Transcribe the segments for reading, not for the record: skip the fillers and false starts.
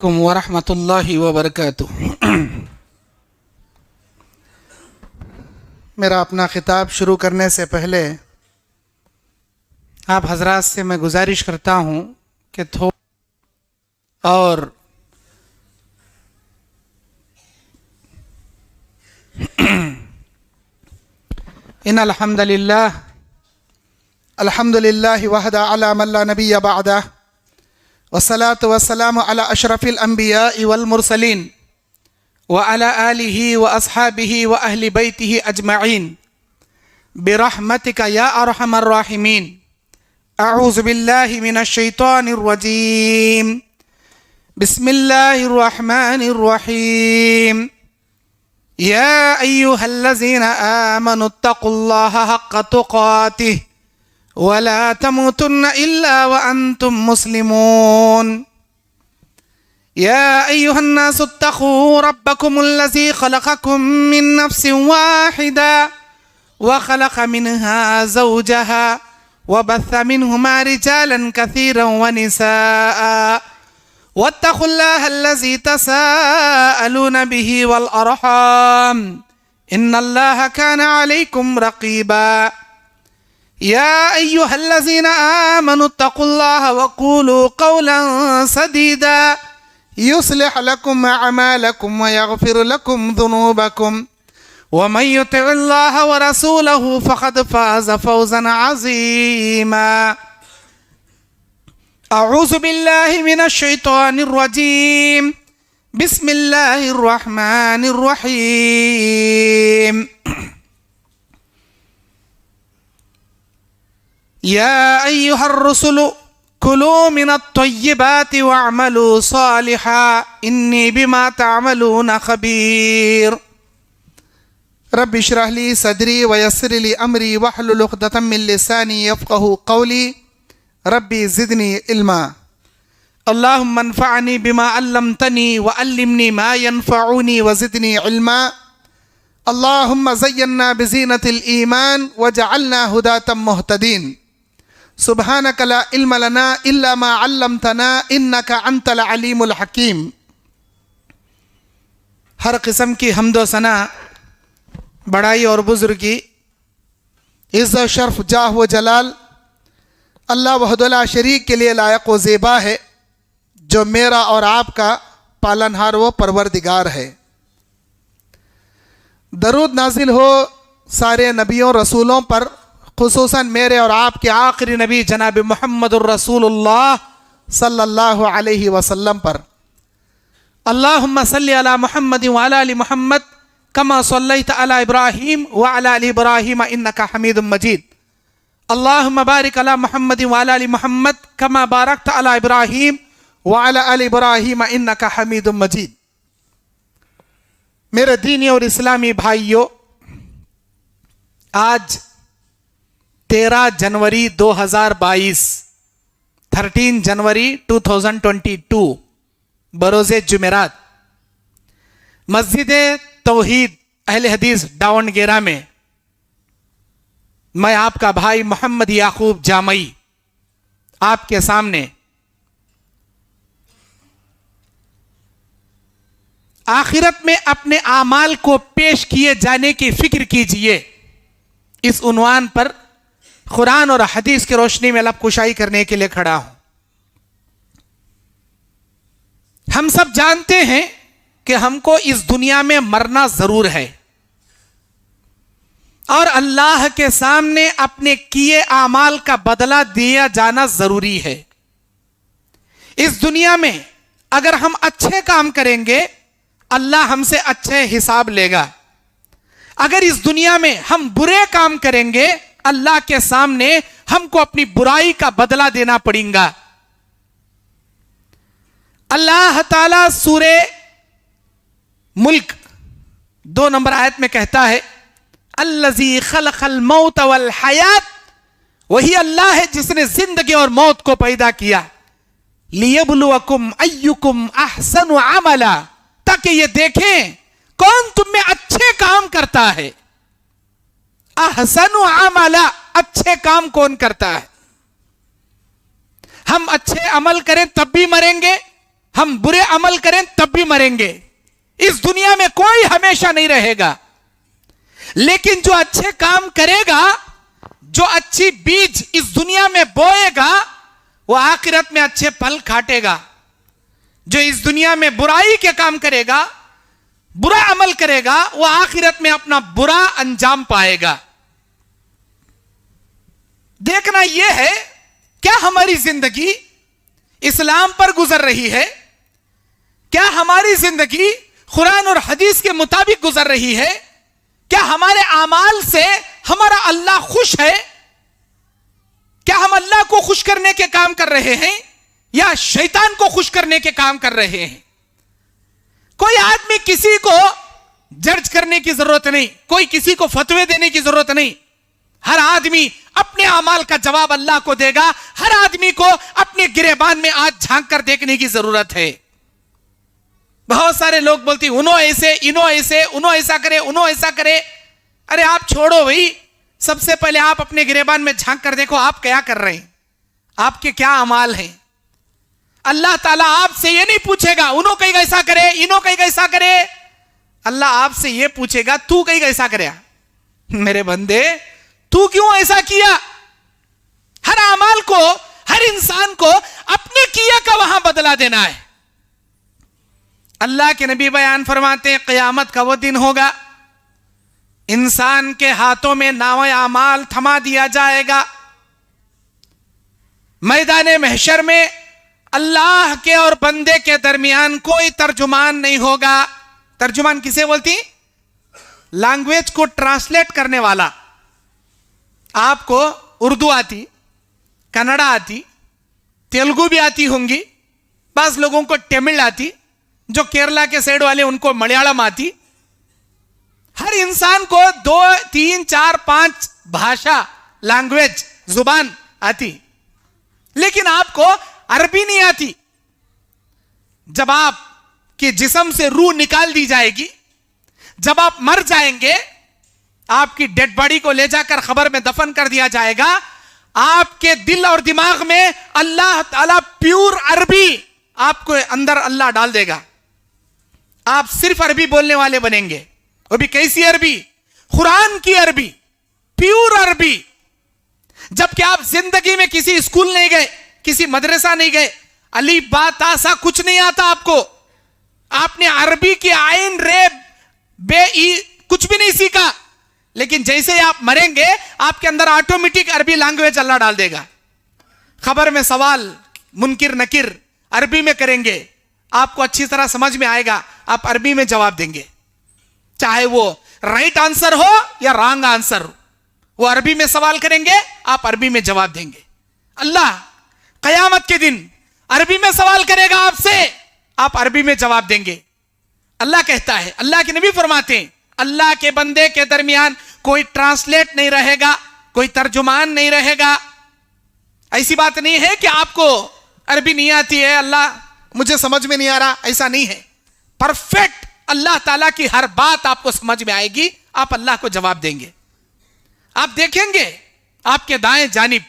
वरहमतुल्लाहि वबरकातुह। मेरा अपना खिताब शुरू करने से पहले आप हजरात से मैं गुजारिश करता हूँ कि और इन्नल हम्दुलिल्लाह वहदा अला मन ला नबिय्य बअदा वस्सलातु वस्सलामु अला अशरफिल अंबिया वल मुरसलीन व अला आलिहि व अस्हाबिहि व अहलि बैतिहि अजमईन बिरहमतिका या अरहमर राहिमीन। अऊज़ु बिल्लाहि मिनश शैतानिर रजीम। बिस्मिल्लाहिर रहमानिर रहीम। या अय्युहल्लज़ीना आमनुत्तक़ुल्लाहा हक़्क़ तुक़ातिह वला तमूतुन्ना इल्ला व अंतुम मुस्लिमून। या अय्युहन्नासुत्तक़ू रब्बकुमुल्लज़ी खलक़कुम मिन नफ्सिन वाहिदा व खलक़ मिनहा ज़ौजहा व बस्स मिनहुमा रिजालन कसीरन व निसाअ वत्तक़ुल्लाहल्लज़ी तसाअलून बिही वल अर्हाम इन्नल्लाहा काना अलैकुम रक़ीबा। या अय्युहल्लज़ीना आमनुत्तक़ुल्लाहा वक़ूलू क़ौलन सदीदा युस्लिह लकुम अअमालकुम व यग़फिर लकुम ज़ुनूबकुम व मन युतिइल्लाहा व रसूलहु फ़क़द फ़ाज़ फ़ौज़न अज़ीमा। अऊज़ु बिल्लाहि मिनश शैतानिर रजीम। बिस्मिल्लाहिर रहमानिर रहीम। या अय्युहर रुसुलु कुलू मिनत-तय्यिबाति वअमलू सालिहा इन्नी बिमा तअमलून खबीर। रब्बि इश्रह ली सदरी व यस्सिर ली अमरी वहलुल उक़दतम मिन लिसानी यफ़क़हू क़ौली। रब्बि ज़िदनी इल्मा। अल्लाहुम्मा अन्फ़अनी बिमा अल्लमतनी व अल्लिमनी मा यनफ़अुनी व ज़िदनी इल्मा। अल्लाहुम्मा ज़य्यन्ना बिज़ीनतिल ईमान वजअलना हुदातम मुहतदीन। सुब्हानक ला इल्म लना इल्ला मा अल्लमतना इन्नका अंतल अलीमुल हकीम। हर किस्म की हम्दो सना, बड़ाई और बुजुर्गी, इज़्ज़त शर्फ, जाह व जलाल अल्लाह वहदुल्ला शरीक के लिए लायक व ज़ेबा है, जो मेरा और आपका पालनहार व परवरदिगार है। दरूद नाजिल हो सारे नबियों रसूलों पर, खुसूसन मेरे और आपके आखिरी नबी जनाब मुहम्मदुर रसूलुल्लाह सल्लल्लाहु अलैहि वसल्लम पर। अल्लाहुम्मा सल्लि अला मुहम्मद व अला आलि मुहम्मद कमा सल्लैता अला इब्राहीम व अला आलि इब्राहीम इन्नका हमीदुम मजीद। अल्लाहुम्मा बारिक अला मुहम्मद व अला आलि मुहम्मद कमा बारकता अला इब्राहीम व अला आलि इब्राहीम इन्नका हमीदुम मजीद। मेरे दीनी और इस्लामी भाइयों, आज 13 जनवरी 2022, 13 जनवरी 2022 बरोज़े जुमेरात, मस्जिद तौहीद अहले हदीस दावणगेरा में मैं आपका भाई मोहम्मद याकूब जामई आपके सामने आखिरत में अपने आमाल को पेश किए जाने की फिक्र कीजिए, इस उन्वान पर कुरान और हदीस की रोशनी में लब कुशाई करने के लिए खड़ा हूं। हम सब जानते हैं कि हमको इस दुनिया में मरना जरूर है और अल्लाह के सामने अपने किए आमाल का बदला दिया जाना जरूरी है। इस दुनिया में अगर हम अच्छे काम करेंगे, अल्लाह हमसे अच्छे हिसाब लेगा। अगर इस दुनिया में हम बुरे काम करेंगे, अल्लाह के सामने हमको अपनी बुराई का बदला देना पड़ेगा। अल्लाह ताला सूरे मुल्क 2 नंबर आयत में कहता है, अल्लज़ी खलक़ल मौत वल हयात, वही अल्लाह है जिसने जिंदगी और मौत को पैदा किया, लियब्लुवकुम अय्युकुम अहसनु अमला, ताकि ये देखें कौन तुम में अच्छे काम करता है। अहसनु अमला, अच्छे काम कौन करता है। हम अच्छे अमल करें तब भी मरेंगे, हम बुरे अमल करें तब भी मरेंगे। इस दुनिया में कोई हमेशा नहीं रहेगा, लेकिन जो अच्छे काम करेगा, जो अच्छी बीज इस दुनिया में बोएगा, वो आखिरत में अच्छे फल काटेगा। जो इस दुनिया में बुराई के काम करेगा, बुरा अमल करेगा, वो आखिरत में अपना बुरा अंजाम पाएगा। देखना यह है, क्या हमारी जिंदगी इस्लाम पर गुजर रही है? क्या हमारी जिंदगी कुरान और हदीस के मुताबिक गुजर रही है? क्या हमारे आमाल से हमारा अल्लाह खुश है? क्या हम अल्लाह को खुश करने के काम कर रहे हैं या शैतान को खुश करने के काम कर रहे हैं? कोई आदमी किसी को जज करने की जरूरत नहीं, कोई किसी को फतवे देने की जरूरत नहीं। हर आदमी अपने अमाल का जवाब अल्लाह को देगा। हर आदमी को अपने गिरेबान में आज झांक कर देखने की जरूरत है। बहुत सारे लोग बोलते हैं उनो ऐसे, इनो ऐसे, उनो ऐसा करे, उनो ऐसा करे। अरे आप छोड़ो भाई, सबसे पहले आप अपने गिरेबान में झांक कर देखो आप क्या कर रहे हैं, आपके क्या अमाल हैं। अल्लाह ताला आपसे ये नहीं पूछेगा उनो कहीं ऐसा करे, इनो कहीं ऐसा करे। अल्लाह आपसे ये पूछेगा तू कहीं ऐसा करे, मेरे बंदे तू क्यों ऐसा किया। हर अमाल को, हर इंसान को अपने किया का वहां बदला देना है। अल्लाह के नबी बयान फरमाते हैं क़यामत का वो दिन होगा, इंसान के हाथों में नावे अमाल थमा दिया जाएगा। मैदान महशर में अल्लाह के और बंदे के दरमियान कोई तर्जुमान नहीं होगा। तर्जुमान किसे बोलती? लैंग्वेज को ट्रांसलेट करने वाला। आपको उर्दू आती, कन्नड़ा आती, तेलुगु भी आती होंगी, बास लोगों को तमिल आती, जो केरला के साइड वाले उनको मलयालम आती। हर इंसान को 2, 3, 4, 5 भाषा, लैंग्वेज, जुबान आती, लेकिन आपको अरबी नहीं आती। जब आपके जिस्म से रूह निकाल दी जाएगी, जब आप मर जाएंगे, आपकी डेड बॉडी को ले जाकर खबर में दफन कर दिया जाएगा, आपके दिल और दिमाग में अल्लाह ताला प्योर अरबी आपको अंदर अल्लाह डाल देगा। आप सिर्फ अरबी बोलने वाले बनेंगे। वो भी कैसी अरबी? कुरान की अरबी, प्योर अरबी। जबकि आप जिंदगी में किसी स्कूल नहीं गए, किसी मदरसा नहीं गए, अली बा ता सा कुछ नहीं आता आपको। आपने अरबी की आइन रे बे ई कुछ भी नहीं सीखा, लेकिन जैसे ही आप मरेंगे आपके अंदर ऑटोमेटिक अरबी लैंग्वेज अल्लाह डाल देगा। खबर में सवाल मुनकिर नकिर अरबी में करेंगे, आपको अच्छी तरह समझ में आएगा, आप अरबी में जवाब देंगे, चाहे वो राइट आंसर हो या रॉन्ग आंसर हो। वो अरबी में सवाल करेंगे, आप अरबी में जवाब देंगे। अल्लाह कयामत के दिन अरबी में सवाल करेगा आपसे, आप अरबी में जवाब देंगे। अल्लाह कहता है, अल्लाह के नबी फरमाते हैं, अल्लाह के बंदे के दरमियान कोई ट्रांसलेट नहीं रहेगा, कोई तर्जुमान नहीं रहेगा। ऐसी बात नहीं है कि आपको अरबी नहीं आती है, अल्लाह मुझे समझ में नहीं आ रहा, ऐसा नहीं है। परफेक्ट अल्लाह ताला की हर बात आपको समझ में आएगी, आप अल्लाह को जवाब देंगे। आप देखेंगे आपके दाएं जानिब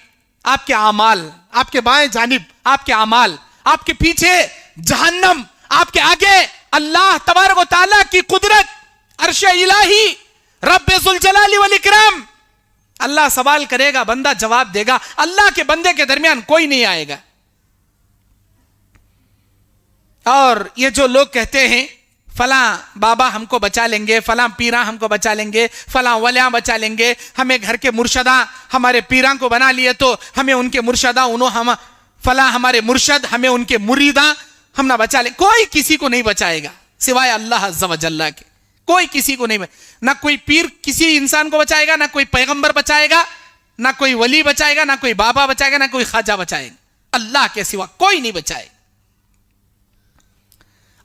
आपके अमाल, आपके बाएं जानिब आपके अमाल, आपके पीछे जहन्नम, आपके आगे अल्लाह तबारक व तआला की कुदरत, अर्श इलाही, रब्बे जुल जलाली वल इकराम। अल्लाह सवाल करेगा, बंदा जवाब देगा। अल्लाह के बंदे के दरमियान कोई नहीं आएगा। और ये जो लोग कहते हैं फला बाबा हमको बचा लेंगे, फला पीरा हमको बचा लेंगे, फला वलिया बचा लेंगे, हमें घर के मुर्शदा हमारे पीरा को बना लिए तो हमें उनके मुर्शदा, हम फला हमारे मुर्शद हमें उनके मुरीदा हम ना बचा ले। कोई किसी को नहीं बचाएगा सिवाय अल्लाह अज़्ज़ व जल्ला के। कोई किसी को नहीं, ना कोई पीर किसी इंसान को बचाएगा, ना कोई पैगंबर बचाएगा, ना कोई वली बचाएगा, ना कोई बाबा बचाएगा, ना कोई ख्वाजा बचाएगा। अल्लाह के सिवा कोई नहीं बचाएगा।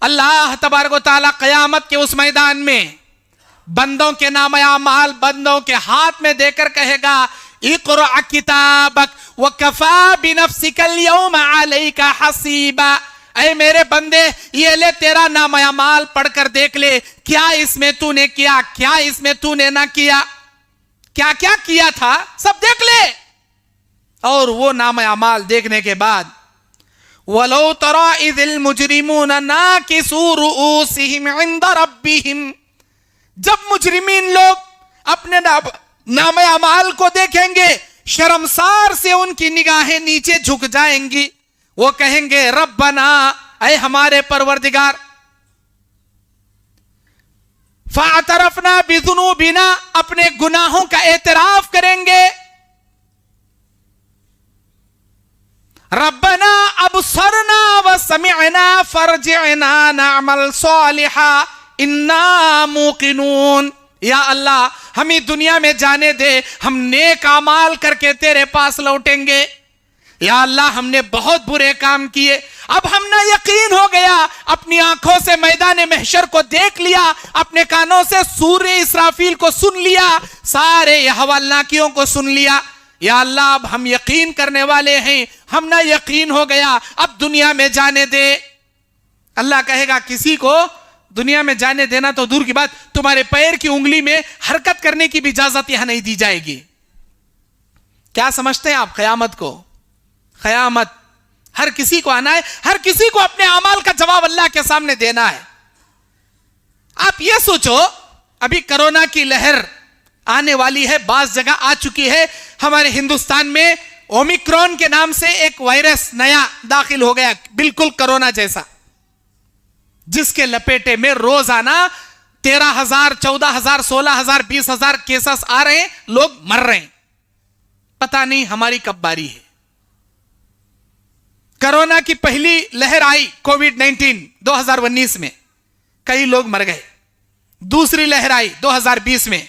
अल्लाह तबारक व तआला क़यामत के उस मैदान में बंदों के नाम अमाल बंदों के हाथ में देकर कहेगा, इक़रा किताबक व कफ़ा बिनफ़्सिकल यौम अलैका हसीबा। ऐ मेरे बंदे, ये ले तेरा नाम अमाल पढ़कर देख ले, क्या इसमें तूने किया, क्या इसमें तूने ना किया, क्या क्या किया था सब देख ले। और वो नाम अमाल देखने के बाद वलो तरा इदिल मुजरिमून नाकिसू रुऊसिहिम इंद रब्बिहिम, जब मुजरिमीन लोग अपने नामे अमाल को देखेंगे शर्मसार से उनकी निगाहें नीचे झुक जाएंगी। वो कहेंगे रब्बना, ऐ हमारे परवरदिगार, फ़अतरफ़ना बिज़ुनूबिना, अपने गुनाहों का एतराफ करेंगे। रब्बना अबसरना व समिअना फरजिअना नअमल सालिहा इन्ना मूक़िनून, या अल्लाह हमें दुनिया में जाने दे, हम नेक अमाल करके तेरे पास लौटेंगे। या अल्लाह हमने बहुत बुरे काम किए, अब हमने यकीन हो गया, अपनी आंखों से मैदान महशर को देख लिया, अपने कानों से सूर्य इसराफील को सुन लिया, सारे हवालनाकियों को सुन लिया। या अल्लाह अब हम यकीन करने वाले हैं, हमने यकीन हो गया, अब दुनिया में जाने दे। अल्लाह कहेगा किसी को दुनिया में जाने देना तो दूर की बात, तुम्हारे पैर की उंगली में हरकत करने की भी इजाजत यहां नहीं दी जाएगी। क्या समझते हैं आप क़यामत को? क़यामत हर किसी को आना है, हर किसी को अपने अमाल का जवाब अल्लाह के सामने देना है। आप ये सोचो, अभी कोरोना की लहर आने वाली है, बास जगह आ चुकी है। हमारे हिंदुस्तान में ओमिक्रॉन के नाम से एक वायरस नया दाखिल हो गया, बिल्कुल कोरोना जैसा, जिसके लपेटे में रोजाना 13,000, 14,000, 16,000, 20,000 केसेस आ रहे हैं, लोग मर रहे हैं। पता नहीं हमारी कब बारी है। कोरोना की पहली लहर आई कोविड-19 2019 में, कई लोग मर गए। दूसरी लहर आई 2020 में,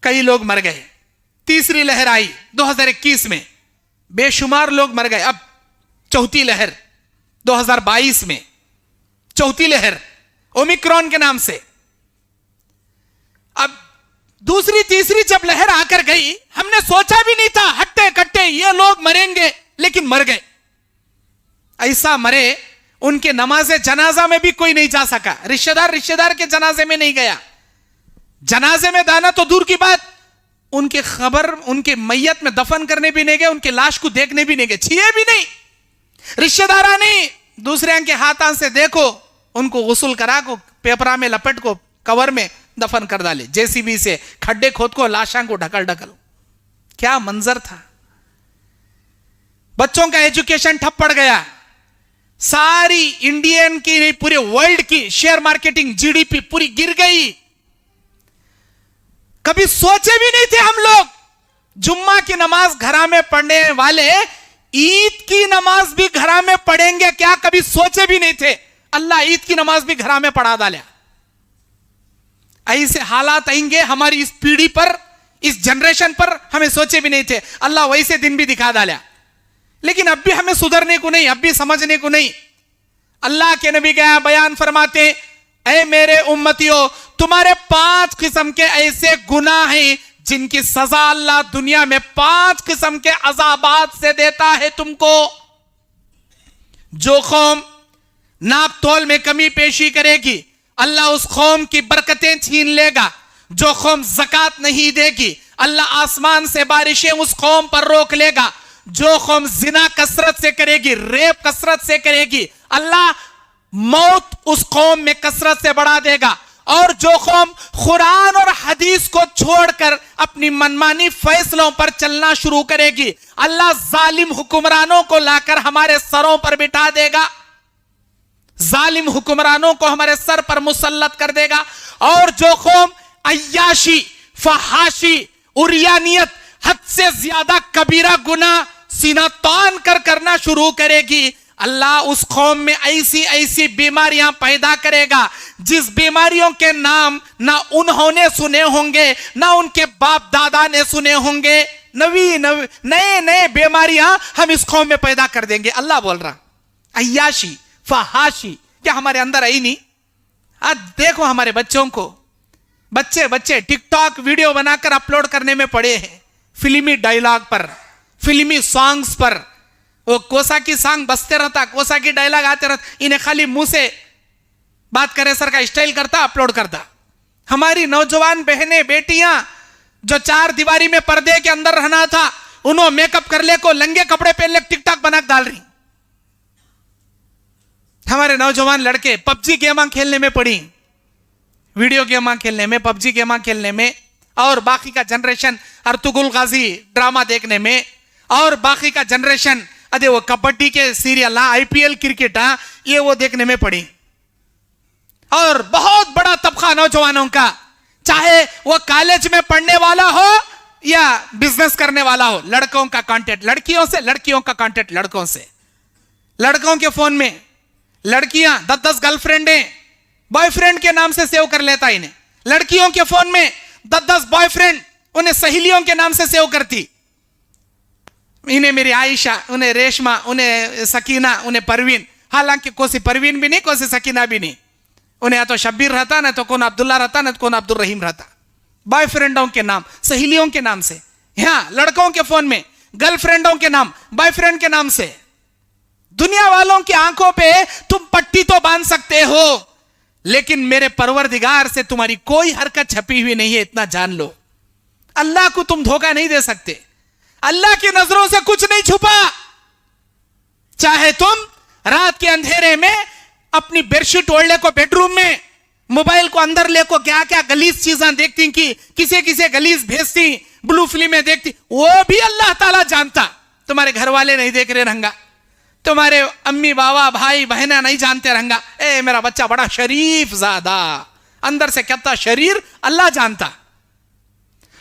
कई लोग मर गए। तीसरी लहर आई 2021 में, बेशुमार लोग मर गए। अब चौथी लहर 2022 में, चौथी लहर ओमिक्रॉन के नाम से। अब दूसरी तीसरी जब लहर आकर गई, हमने सोचा भी नहीं था हट्टे कट्टे ये लोग मरेंगे, लेकिन मर गए। ऐसा मरे, उनके नमाज़े जनाजा में भी कोई नहीं जा सका। रिश्तेदार के जनाजे में नहीं गया। जनाजे में दाना तो दूर की बात, उनके खबर, उनके मैयत में दफन करने भी नहीं गए, उनके लाश को देखने भी नहीं गए, छिए भी नहीं। रिश्तेदारा नहीं, दूसरे के हाथां से देखो, उनको गुस्ल करा को पेपरा में लपेट को कवर में दफन कर डाले, जेसीबी से खड्डे खोद को लाशों को ढकल ढकल। क्या मंजर था। बच्चों का एजुकेशन ठप पड़ गया। सारी इंडियन की नहीं, पूरे वर्ल्ड की शेयर मार्केटिंग, जीडीपी पूरी गिर गई। कभी सोचे भी नहीं थे हम लोग, जुम्मा की नमाज घरा में पढ़ने वाले ईद की नमाज भी घरा में पढ़ेंगे क्या, कभी सोचे भी नहीं थे। अल्लाह ईद की नमाज भी घरा में पढ़ा डाला। ऐसे हालात आएंगे हमारी इस पीढ़ी पर, इस जनरेशन पर, हमें सोचे भी नहीं थे। अल्लाह वैसे दिन भी दिखा डाला। लेकिन अब भी हमें सुधरने को नहीं, अब भी समझने को नहीं। अल्लाह के नबी का बयान फरमाते, ऐ मेरे उम्मतियों, तुम्हारे 5 किस्म के ऐसे गुनाह हैं जिनकी सजा अल्लाह दुनिया में 5 किस्म के अजाबात से देता है तुमको। जो कौम नाप तोल में कमी पेशी करेगी, अल्लाह उस कौम की बरकतें छीन लेगा। जो कौम ज़कात नहीं देगी, अल्लाह आसमान से बारिशें उस कौम पर रोक लेगा। जो कौम जिना कसरत से करेगी, रेप कसरत से करेगी, अल्लाह मौत उस कौम में कसरत से बढ़ा देगा। और जो कौम कुरान और हदीस को छोड़कर अपनी मनमानी फैसलों पर चलना शुरू करेगी, अल्लाह जालिम हुक्मरानों को लाकर हमारे सरों पर बिठा देगा। जालिम हुक्मरानों को हमारे सर पर मुसल्लत कर देगा। और जो कौम अय्याशी, फहाशी, उरियानियत, हद से ज्यादा कबीरा गुनाह सीना तान कर करना शुरू करेगी, अल्लाह उस कौम में ऐसी ऐसी बीमारियां पैदा करेगा जिस बीमारियों के नाम ना उन्होंने सुने होंगे, ना उनके बाप दादा ने सुने होंगे। नए नए बीमारियां हम इस कौम में पैदा कर देंगे। अल्लाह बोल रहा, अय्याशी, फहाशी क्या हमारे अंदर आई नहीं? आज देखो हमारे बच्चों को, बच्चे टिकटॉक वीडियो बनाकर अपलोड करने में पड़े हैं, फिल्मी डायलॉग पर, फिल्मी सॉन्ग्स पर। वो कोसा की सॉन्ग बजते रहता, कोसा की डायलॉग आते रहता, इन्हें खाली मुंह से बात करे सर का स्टाइल करता, अपलोड करता। हमारी नौजवान बहनें, बेटियां जो 4 दीवारी में पर्दे के अंदर रहना था, उन्होंने मेकअप कर ले को लंगे कपड़े पहन ले टिकटॉक बना डाल रही। हमारे नौजवान लड़के पबजी गेम खेलने में पड़ी, वीडियो गेम खेलने में, पबजी गेम खेलने में, और बाकी का जनरेशन अर्तुगरुल गाजी ड्रामा देखने में, और बाकी का जनरेशन अरे वो कबड्डी के सीरियल, आईपीएल क्रिकेट, ये वो देखने में पड़ी। और बहुत बड़ा तबका नौजवानों का, चाहे वो कॉलेज में पढ़ने वाला हो या बिजनेस करने वाला हो, लड़कों का कांटेक्ट लड़कियों से, लड़कियों का कांटेक्ट लड़कों से। लड़कों के फोन में लड़कियां 10-10 गर्लफ्रेंड बॉयफ्रेंड के नाम से सेव कर लेता इन्हें। लड़कियों के फोन में 10-10 बॉयफ्रेंड उन्हें सहेलियों के नाम से सेव करती। इन्हें मेरी आयशा, उन्हें रेशमा, उन्हें सकीना, उन्हें परवीन, हालांकि कोई सी परवीन भी नहीं, कोई सी सकीना भी नहीं। उन्हें या तो शब्बीर रहता, ना तो कौन अब्दुल्ला रहता, ना तो कौन अब्दुल रहीम रहता। बॉयफ्रेंडों के नाम, सहेलियों के नाम से। यहां लड़कों के फोन में गर्लफ्रेंडों के नाम, बॉयफ्रेंड के नाम से। दुनिया वालों की आंखों पे तुम पट्टी तो बांध सकते हो, लेकिन मेरे परवरदिगार से तुम्हारी कोई हरकत छपी हुई नहीं है, इतना जान लो। अल्लाह को तुम धोखा नहीं दे सकते। अल्लाह की नजरों से कुछ नहीं छुपा। चाहे तुम रात के अंधेरे में अपनी बेडशीट ओढ़ ले को बेडरूम में, मोबाइल को अंदर ले को क्या क्या गलीज चीजें देखती, कि किसे किसे गलीज भेजती, ब्लू फिल्में देखती, वो भी अल्लाह ताला जानता। तुम्हारे घर वाले नहीं देख रहे रहंगा, तुम्हारे अम्मी बाबा भाई बहना नहीं जानते रहंगा, ए मेरा बच्चा बड़ा शरीफ ज्यादा, अंदर से कितना शरीर अल्लाह जानता।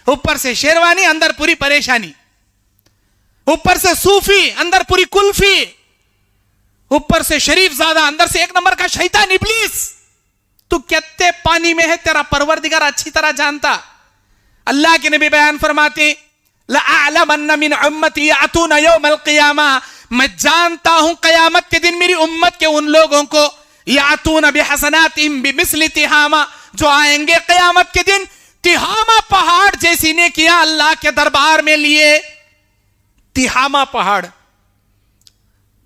ऊपर से शेरवानी, अंदर पूरी परेशानी। ऊपर से सूफी, अंदर पूरी कुल्फी। ऊपर से शरीफ ज्यादा, अंदर से एक नंबर का शैतान इब्लीस। तू कितने पानी में है तेरा परवरदिगार अच्छी तरह जानता। अल्लाह के नबी बयान फरमाते, लअअलमन्न मिन उम्मती यातूना यौमल क़ियामा, मैं जानता हूं कयामत के दिन मेरी उम्मत के उन लोगों को, यातूना बिहसनातिहिम बिमिस्लि तिहामा, जो आएंगे कयामत के दिन तिहामा पहाड़ जैसी नेकियां अल्लाह के दरबार में लिए। तिहामा पहाड़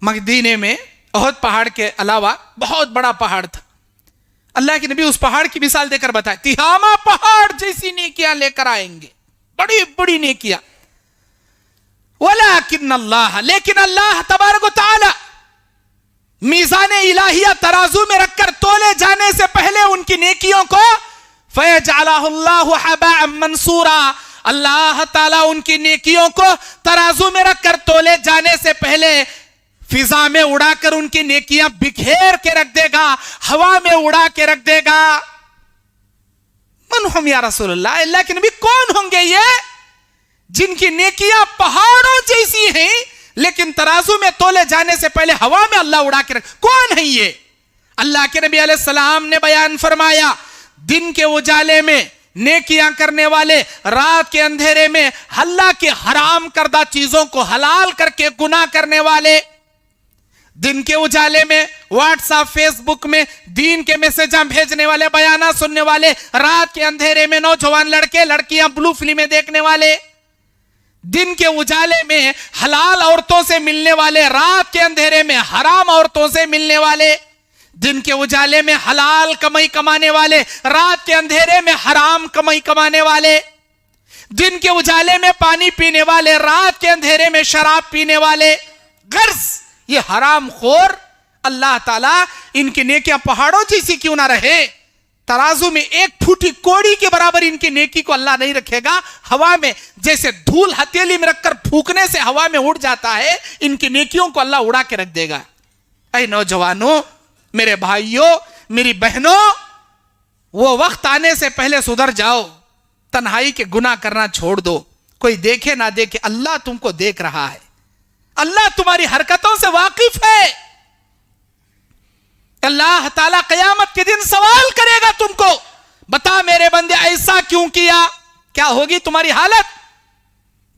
मदीने में ओहद पहाड़ के अलावा बहुत बड़ा पहाड़ था। अल्लाह के नबी उस पहाड़ की मिसाल देकर बताए, तिहामा पहाड़ जैसी नेकियां लेकर आएंगे, बड़ी बड़ी नेकियां। वलाकिन अल्लाह, लेकिन अल्लाह तबारक व तआला मीज़ान इलाहिया तराजू में रखकर तोले जाने से पहले उनकी नेकियों को फयजअलहुल्लाहु हबाअन मंसूरा, अल्लाह ताला उनकी नेकियों को तराजू में रखकर तोले जाने से पहले फिजा में उड़ाकर उनकी नेकियां बिखेर के रख देगा, हवा में उड़ा के रख देगा। मन हम या रसूलल्लाह, अल्लाह के नबी कौन होंगे ये जिनकी नेकियां पहाड़ों जैसी हैं, लेकिन तराजू में तोले जाने से पहले हवा में अल्लाह उड़ा के रख, कौन है ये? अल्लाह के नबी अलैहि सलाम ने बयान फरमाया, दिन के उजाले में नेकियां करने वाले, रात के अंधेरे में अल्लाह के हराम करदा चीजों को हलाल करके गुनाह करने वाले, दिन के उजाले में व्हाट्सएप फेसबुक में दीन के मैसेज भेजने वाले, बयाना सुनने वाले, रात के अंधेरे में नौजवान लड़के लड़कियां ब्लू फिल्में देखने वाले, दिन के उजाले में हलाल औरतों से मिलने वाले, रात के अंधेरे में हराम औरतों से मिलने वाले, दिन के उजाले में हलाल कमाई कमाने वाले, रात के अंधेरे में हराम कमाई कमाने वाले, दिन के उजाले में पानी पीने वाले, रात के अंधेरे में शराब पीने वाले। गर्ज ये हराम खोर, अल्लाह ताला इनकी नेकियां पहाड़ों जैसी क्यों ना रहे, तराजू में एक फूटी कोड़ी के बराबर इनकी नेकी को अल्लाह नहीं रखेगा। हवा में जैसे धूल हथेली में रखकर फूकने से हवा में उड़ जाता है, इनकी नेकियों को अल्लाह उड़ा के रख देगा। ऐ नौजवानों, मेरे भाइयों, मेरी बहनों, वो वक्त आने से पहले सुधर जाओ। तन्हाई के गुनाह करना छोड़ दो। कोई देखे ना देखे, अल्लाह तुमको देख रहा है, अल्लाह तुम्हारी हरकतों से वाकिफ है। अल्लाह ताला कयामत के दिन सवाल करेगा तुमको, बता मेरे बंदे ऐसा क्यों किया, क्या होगी तुम्हारी हालत?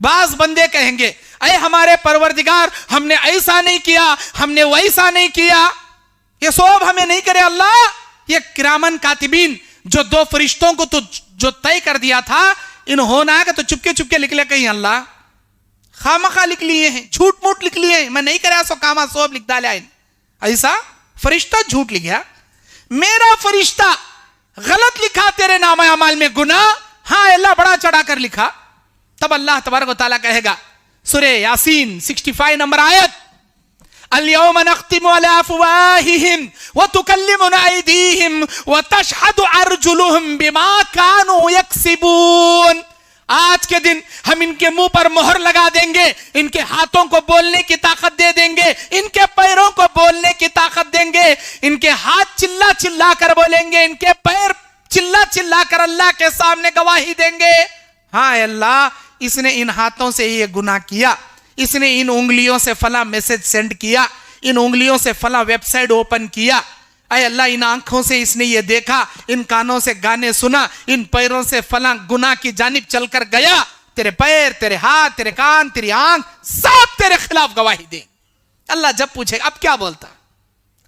बाज बंदे कहेंगे, अरे हमारे परवरदिगार हमने ऐसा नहीं किया, हमने वैसा नहीं किया। ये सब हमें नहीं करे अल्लाह, ये किरामन कातिबीन जो दो फरिश्तों को तो जो तय कर दिया था, इन्होंने तो चुपके चुपके लिख ले कहीं अल्लाह खामखा लिख लिए हैं, झूठ मूठ लिख लिए हैं, मैं नहीं करा सो कामा सोब लिख डाला। ऐसा फरिश्ता झूठ लिख गया, मेरा फरिश्ता गलत लिखा तेरे नामा अमाल में गुनाह, हाँ अल्लाह बड़ा चढ़ा कर लिखा। तब अल्लाह तबारक व तआला कहेगा, सूरह यासीन 65 नंबर आयत, अल-यौम नख्तिमु अला अफ़वाहिहिम व तुकल्लिमुना अयदीहिम व तशहदु अर्जुलुहुम बिमा कानू यक्सिबून। आज के दिन हम इनके मुंह पर मोहर लगा देंगे, इनके हाथों को बोलने की ताकत दे देंगे, इनके पैरों को बोलने की ताकत देंगे। इनके हाथ चिल्ला चिल्ला कर बोलेंगे, इनके पैर चिल्ला चिल्ला कर अल्लाह के सामने गवाही देंगे। हाँ अल्लाह, इसने इन हाथों से ये गुनाह किया, इसने इन उंगलियों से फला मैसेज सेंड किया, इन उंगलियों से फला वेबसाइट ओपन किया। अय अल्लाह, इन आंखों से इसने ये देखा, इन कानों से गाने सुना, इन पैरों से फला गुनाह की जानिब चलकर गया। तेरे पैर, तेरे हाथ, तेरे कान, तेरी आंख सब तेरे खिलाफ गवाही दे। अल्लाह जब पूछेगा अब क्या बोलता,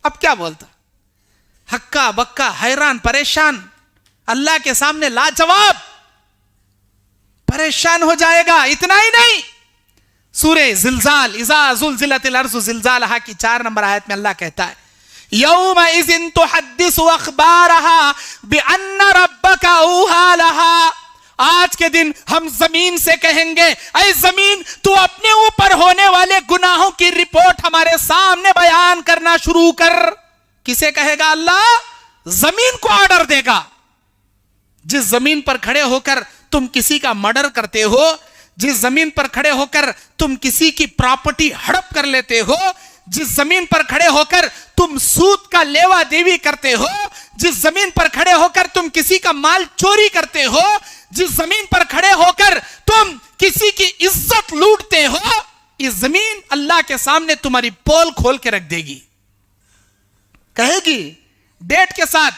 अब क्या बोलता? हक्का बक्का, हैरान परेशान, अल्लाह के सामने लाजवाब, परेशान हो जाएगा। इतना ही नहीं, सूरे जिलजाल, इज़ा ज़ुलज़िलतिल अर्ज़ु ज़िलज़ालहा की 4 नंबर आयत में अल्लाह कहता है, यौम इज़िन तुहद्दिसु अख़बारहा बिअन्न रब्बका औहा लहा। आज के दिन हम जमीन से कहेंगे, ऐ जमीन तू अपने ऊपर होने वाले गुनाहों की रिपोर्ट हमारे सामने बयान करना शुरू कर। किसे कहेगा अल्लाह? जमीन को ऑर्डर देगा। जिस जमीन पर खड़े होकर तुम किसी का मर्डर करते हो, जिस जमीन पर खड़े होकर तुम किसी की प्रॉपर्टी हड़प कर लेते हो, जिस जमीन पर खड़े होकर तुम सूद का लेवा देवी करते हो, जिस जमीन पर खड़े होकर तुम किसी का माल चोरी करते हो, जिस जमीन पर खड़े होकर तुम किसी की इज्जत लूटते हो, इस जमीन अल्लाह के सामने तुम्हारी पोल खोल के रख देगी। कहेगी डेट के साथ,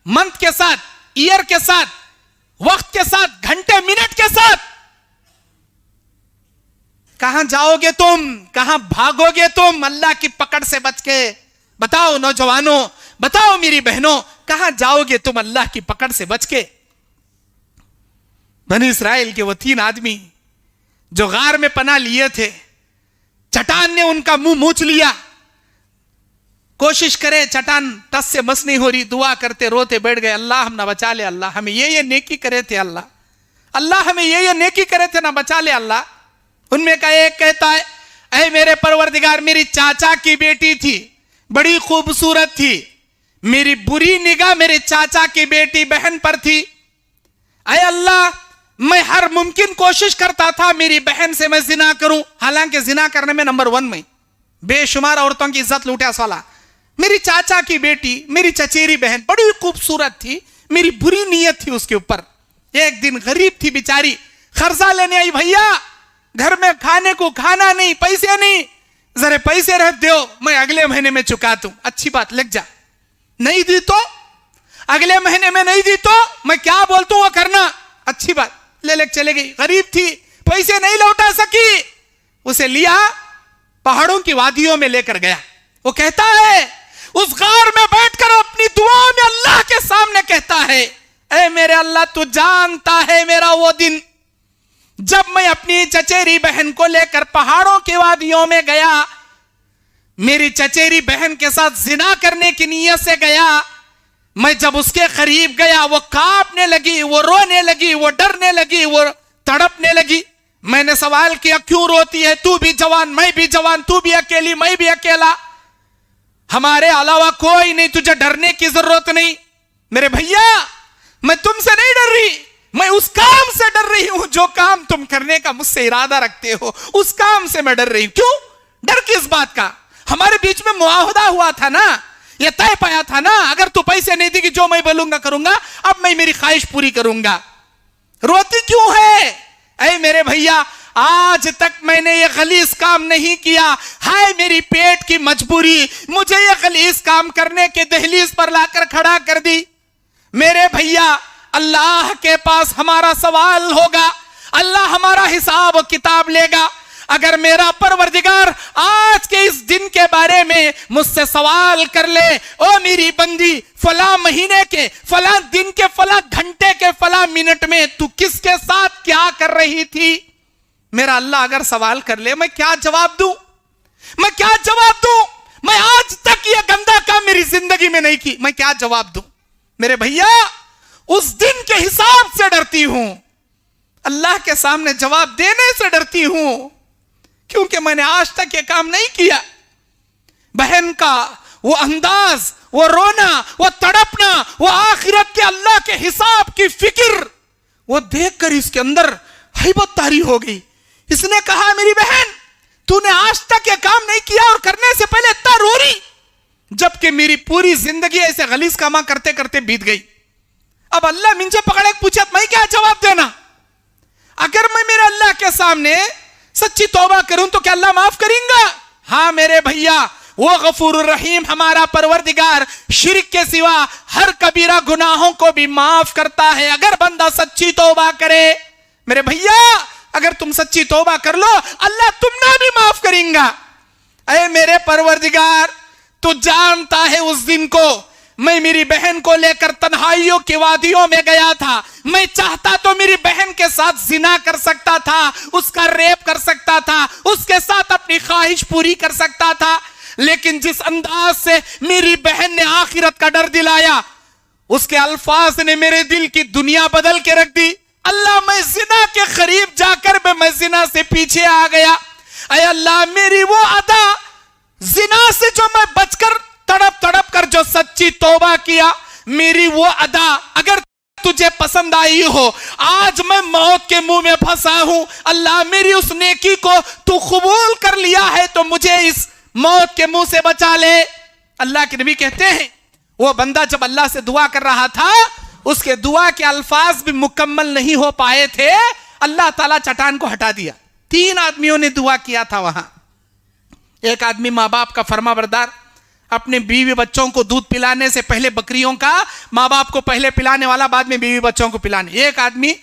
मंथ के साथ, ईयर के साथ, वक्त के साथ, घंटे मिनट के साथ, कहां जाओगे तुम, कहां भागोगे तुम अल्लाह की पकड़ से बच के? बताओ नौजवानों, बताओ मेरी बहनों, कहां जाओगे तुम अल्लाह की पकड़ से बच के? बनी इस्राइल के वो 3 आदमी जो गार में पनाह लिए थे, चट्टान ने उनका मुंह मूछ लिया। कोशिश करे, चट्टान टस से मस नहीं हो रही, दुआ करते रोते बैठ गए, अल्लाह हम ना बचा ले, अल्लाह हमें ये नेकी करे थे, अल्लाह अल्लाह हमें ये नेकी करे थे, ना बचा ले अल्लाह। उनमें का एक कहता है, ऐ मेरे परवरदिगार, मेरी चाचा की बेटी थी, बड़ी खूबसूरत थी, मेरी बुरी निगाह मेरे चाचा की बेटी बहन पर थी। ऐ अल्लाह, मैं हर मुमकिन कोशिश करता था मेरी बहन से मैं जिना करूं, हालांकि जिना करने में नंबर 1 में बेशुमार औरतों की इज्जत लूटा साला। मेरी चाचा की बेटी, मेरी चचेरी बहन बड़ी खूबसूरत थी, मेरी बुरी नीयत थी उसके ऊपर। एक दिन गरीब थी बेचारी, कर्जा लेने आई, भैया घर में खाने को खाना नहीं, पैसे नहीं, जरा पैसे रख दो, मैं अगले महीने में चुका दूं। अच्छी बात, लग जा। नहीं दी तो अगले महीने में नहीं दी तो मैं क्या बोलता हूं वो करना। अच्छी बात, ले चले गई। गरीब थी, पैसे नहीं लौटा सकी, उसे लिया पहाड़ों की वादियों में लेकर गया। वो कहता है, उस गार में बैठकर अपनी दुआ में अल्लाह के सामने कहता है, ऐ मेरे अल्लाह, तू जानता है मेरा वो दिन जब मैं अपनी चचेरी बहन को लेकर पहाड़ों की वादियों में गया, मेरी चचेरी बहन के साथ जिना करने की नीयत से गया। मैं जब उसके करीब गया, वो कांपने लगी, वो रोने लगी, वो डरने लगी, वो तड़पने लगी। मैंने सवाल किया, क्यों रोती है? तू भी जवान, मैं भी जवान, तू भी अकेली, मैं भी अकेला, हमारे अलावा कोई नहीं, तुझे डरने की जरूरत नहीं। मेरे भैया, मैं तुमसे नहीं डर रही, मैं उस काम से डर रही हूं जो काम तुम करने का मुझसे इरादा रखते हो, उस काम से मैं डर रही हूं। क्यों डर? किस बात का? हमारे बीच में मुआहदा हुआ था ना, ये तय पाया था ना, अगर तू पैसे नहीं देगी जो मैं बोलूंगा करूंगा, अब मैं मेरी ख्वाहिश पूरी करूंगा। रोती क्यों है? ऐ मेरे भैया, आज तक मैंने ये गलीज काम नहीं किया, हाय मेरी पेट की मजबूरी मुझे ये गलीज काम करने के दहलीज पर लाकर खड़ा कर दी। मेरे भैया, अल्लाह के पास हमारा सवाल होगा, अल्लाह हमारा हिसाब किताब लेगा। अगर मेरा परवरदिगार आज के इस दिन के बारे में मुझसे सवाल कर ले, ओ मेरी बंदी, फला महीने के फला दिन के फला घंटे के फला मिनट में तू किसके साथ क्या कर रही थी, मेरा अल्लाह अगर सवाल कर ले, मैं क्या जवाब दूं? मैं क्या जवाब दूं? मैं आज तक ये गंदा काम मेरी जिंदगी में नहीं की, मैं क्या जवाब दूं? मेरे भैया, उस दिन के हिसाब से डरती हूं, अल्लाह के सामने जवाब देने से डरती हूं, क्योंकि मैंने आज तक ये काम नहीं किया। बहन का वो अंदाज, वो रोना, वो तड़पना, वो आखिरत के अल्लाह के हिसाब की फिक्र, वो देखकर इसके अंदर हैबत तारी हो गई। इसने कहा मेरी बहन तूने आज तक ये काम नहीं किया और करने से पहले इतना रो रही, जबकि मेरी पूरी जिंदगी ऐसे गलीज कामा करते करते बीत गई। अब अल्लाह मुझे पकड़े पूछे मैं क्या जवाब देना? अगर मैं मेरे अल्लाह के सामने सच्ची तौबा करूं तो क्या अल्लाह माफ करेंगे? हाँ मेरे भैया, वो गफूर रहीम हमारा परवरदिगार शिर्क के सिवा हर कबीरा गुनाहों को भी माफ करता है अगर बंदा सच्ची तौबा करे। मेरे भैया अगर तुम सच्ची तौबा कर लो अल्लाह तुमने भी माफ करेंगा। अरे मेरे परवरदिगार तू जानता है उस दिन को मैं मेरी बहन को लेकर तन्हाइयों की वादियों में गया था। मैं चाहता तो मेरी बहन के साथ जिना कर सकता था, उसका रेप कर सकता था, उसके साथ अपनी ख्वाहिश पूरी कर सकता था, लेकिन जिस अंदाज से मेरी बहन ने आखिरत का डर दिलाया, उसके अल्फाज ने मेरे दिल की दुनिया बदल के रख दी। अल्लाह मैं जिना के करीब जाकर मैं जिना से पीछे आ गया। अय अल्लाह मेरी वो अदा जिना से जो मैं बचकर तड़प तड़प कर जो सच्ची तौबा किया, मेरी वो अदा अगर तुझे पसंद आई हो, आज मैं मौत के मुंह में फंसा हूं, अल्लाह मेरी उस नेकी को तू कबूल कर लिया है तो मुझे इस मौत के मुंह से बचा ले। अल्लाह के नबी कहते हैं वो बंदा जब अल्लाह से दुआ कर रहा था उसके दुआ के अल्फाज भी मुकम्मल नहीं हो पाए थे, अल्लाह ताला चट्टान को हटा दिया। 3 आदमियों ने दुआ किया था वहां। एक आदमी माँ बाप का फरमाबरदार, अपने बीवी बच्चों को दूध पिलाने से पहले बकरियों का माँ बाप को पहले पिलाने वाला, बाद में बीवी बच्चों को पिलाने। एक आदमी